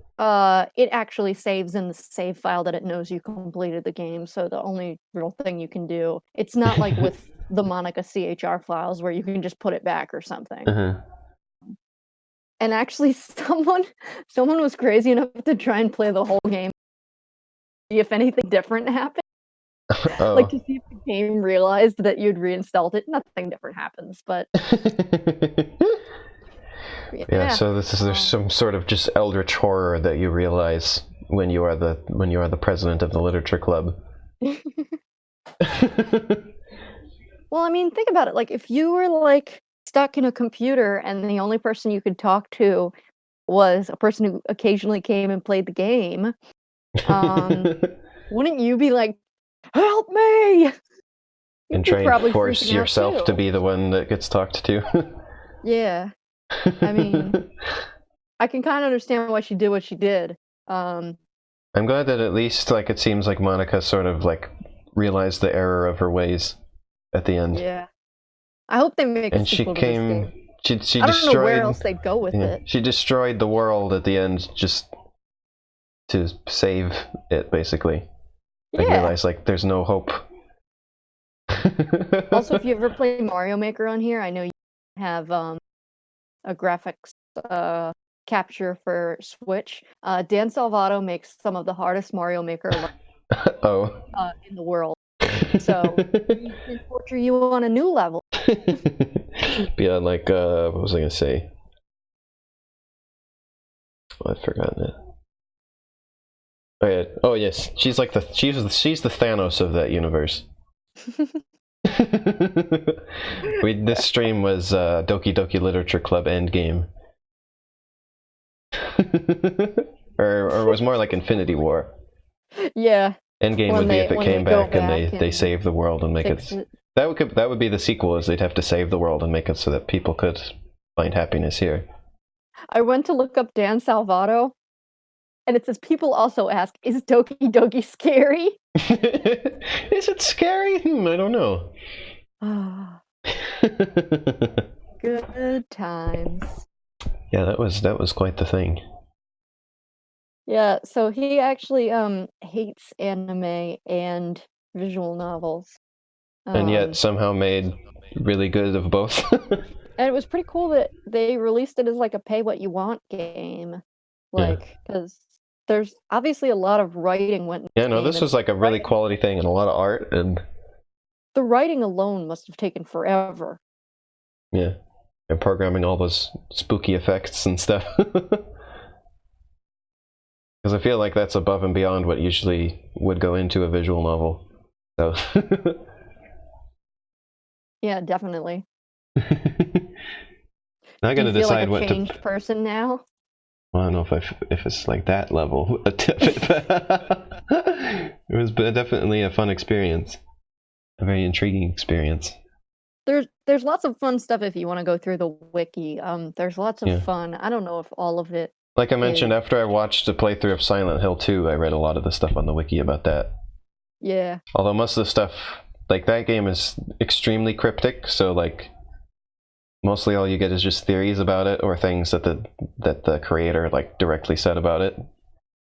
it actually saves in the save file that it knows you completed the game, so the only real thing you can do, it's not like with the Monica CHR files where you can just put it back or something. And actually someone was crazy enough to try and play the whole game, see if anything different happened. Oh. Like to see if the game realized that you'd reinstalled it. Nothing different happens, but yeah, so there's some sort of just eldritch horror that you realize when you are the president of the Literature Club. Well, I mean, think about it. Like, if you were like stuck in a computer and the only person you could talk to was a person who occasionally came and played the game, wouldn't you be like, "Help me!" and You're try and probably force freaking out, yourself too. to be the one that gets talked to. Yeah. I mean, I can kind of understand why she did what she did. I'm glad that at least, like, it seems like Monica sort of, like, realized the error of her ways at the end. Yeah. I hope they make a And she sequel to this came... game. She I don't know where destroyed... else they'd go with it. She destroyed the world at the end just to save it, basically. Like, Yeah. realize, like, there's no hope. Also, if you ever play Mario Maker on here, I know you have a graphics capture for Switch. Dan Salvato makes some of the hardest Mario Maker Oh. in the world. So he can torture you on a new level. Yeah, like, what was I gonna say? Oh, I've forgotten it. Oh yeah. Oh yes, she's the Thanos of that universe. This stream was Doki Doki Literature Club Endgame. or it was more like Infinity War. Yeah. Endgame would be if it came back and they save the world and make it. That would be the sequel, is they'd have to save the world and make it so that people could find happiness here. I went to look up Dan Salvato, and it says people also ask, is Doki Doki scary? Is it scary? I don't know. Good times. Yeah, that was quite the thing. Yeah, so he actually hates anime and visual novels. And yet somehow made really good of both. And it was pretty cool that they released it as like a pay what you want game. Like, because there's obviously a lot of writing went into Yeah, no, this was like a really quality thing and a lot of art, and the writing alone must have taken forever. Yeah. And programming all those spooky effects and stuff. Because I feel like that's above and beyond what usually would go into a visual novel. So Yeah, definitely. I gotta decide like what changed person now. Well, I don't know if it's like that level. It was definitely a fun experience, a very intriguing experience. There's lots of fun stuff if you want to go through the wiki. There's lots of fun. I don't know if all of it. Like I mentioned, after I watched a playthrough of Silent Hill 2, I read a lot of the stuff on the wiki about that. Yeah. Although most of the stuff, like that game is extremely cryptic, so like mostly all you get is just theories about it or things that the creator like directly said about it.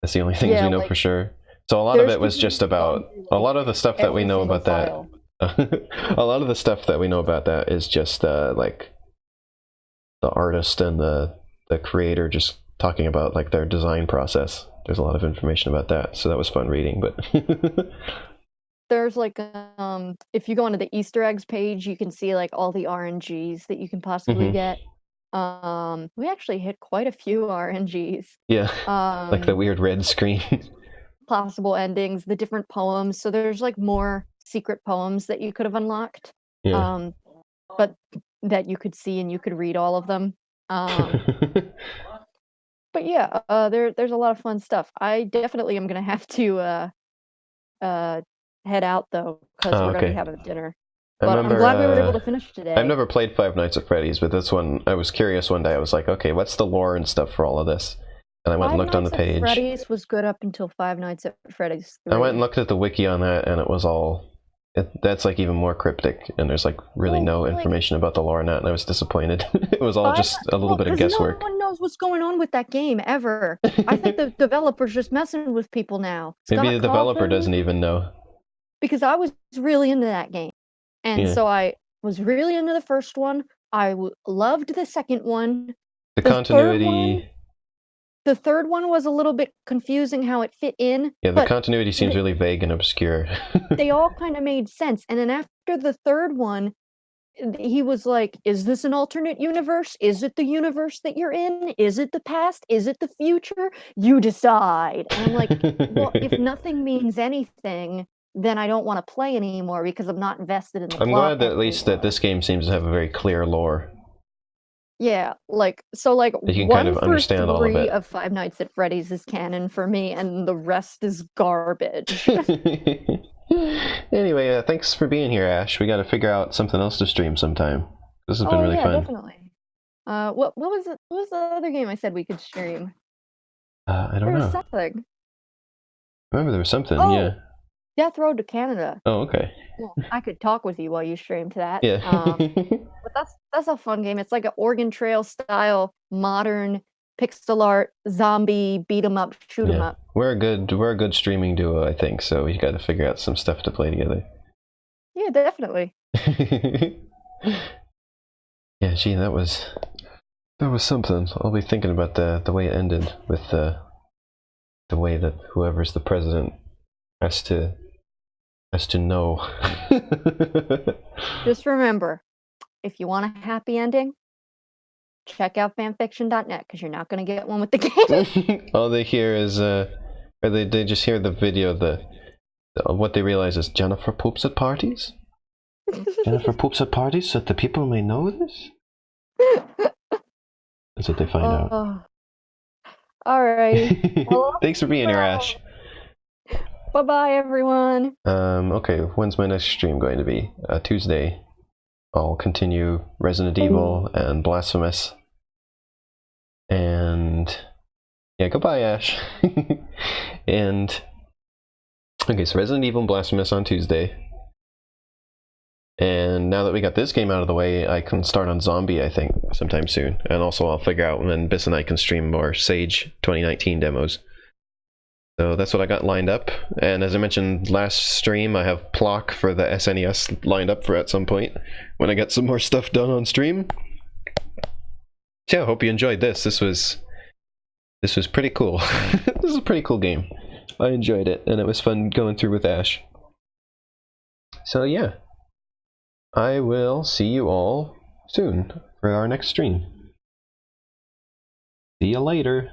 That's the only things we know for sure. So a lot of it was just about a lot of the stuff that we know about that. A lot of the stuff that we know about that is just like the artist and the creator just talking about like their design process. There's a lot of information about that, so that was fun reading. But there's like if you go onto the Easter eggs page, you can see like all the RNGs that you can possibly get. We actually hit quite a few RNGs. Yeah, like the weird red screen. Possible endings, the different poems. So there's like more secret poems that you could have unlocked. Yeah. But that you could see and you could read all of them. But yeah, there's a lot of fun stuff. I definitely am gonna have to head out though, because we're gonna be having dinner. But I'm glad we were able to finish today. I've never played Five Nights at Freddy's, but this one I was curious one day. I was like, okay, what's the lore and stuff for all of this? And I went and looked on the page. Freddy's was good up until Five Nights at Freddy's 3. I went and looked at the wiki on that, and it was all. That's like even more cryptic, and there's like really no information about the lore in that, and I was disappointed. It was all just a little bit of guesswork. No one knows what's going on with that game ever. I think the developer's just messing with people now. Maybe the developer doesn't even know. Because I was really into that game, and so I was really into the first one. I loved the second one. The continuity. The third one was a little bit confusing how it fit in. Yeah, the continuity seems really vague and obscure. They all kind of made sense. And then after the third one, he was like, is this an alternate universe? Is it the universe that you're in? Is it the past? Is it the future? You decide. And I'm like, well, if nothing means anything, then I don't want to play anymore because I'm not invested in the plot. I'm glad that at least that this game seems to have a very clear lore. Yeah, like, so like you can kind of understand all of it. of Five Nights at Freddy's is canon for me, and the rest is garbage. Anyway, thanks for being here, Ash. We got to figure out something else to stream sometime. This has been really yeah, fun. definitely. What was it? What was the other game I said we could stream? I don't There was know. something. I remember there was something. Oh, Yeah. Death Road to Canada. Oh, okay. Well, I could talk with you while you streamed that. Yeah. But that's a fun game. It's like an Oregon Trail style modern pixel art zombie beat 'em up, shoot 'em up. We're a good streaming duo, I think. So we got to figure out some stuff to play together. Yeah, definitely. Yeah, gee, that was something. I'll be thinking about the way it ended with the way that whoever's the president has to know. Just remember, if you want a happy ending, check out fanfiction.net because you're not going to get one with the game. All they hear is or they just hear the video what they realize is Jennifer poops at parties. Jennifer poops at parties so that the people may know this. That's what they find out. Alrighty. Well, thanks for being here, Ash. Bye-bye, everyone. Okay, when's my next stream going to be? Tuesday. I'll continue Resident Evil and Blasphemous. And yeah, goodbye, Ash. And okay, so Resident Evil and Blasphemous on Tuesday. And now that we got this game out of the way, I can start on Zombie, I think, sometime soon. And also I'll figure out when Biss and I can stream more Sage 2019 demos. So that's what I got lined up. And as I mentioned last stream, I have Plock for the SNES lined up for at some point when I get some more stuff done on stream. So yeah, I hope you enjoyed this. This was pretty cool. This is a pretty cool game. I enjoyed it, and it was fun going through with Ash. So yeah, I will see you all soon for our next stream. See you later.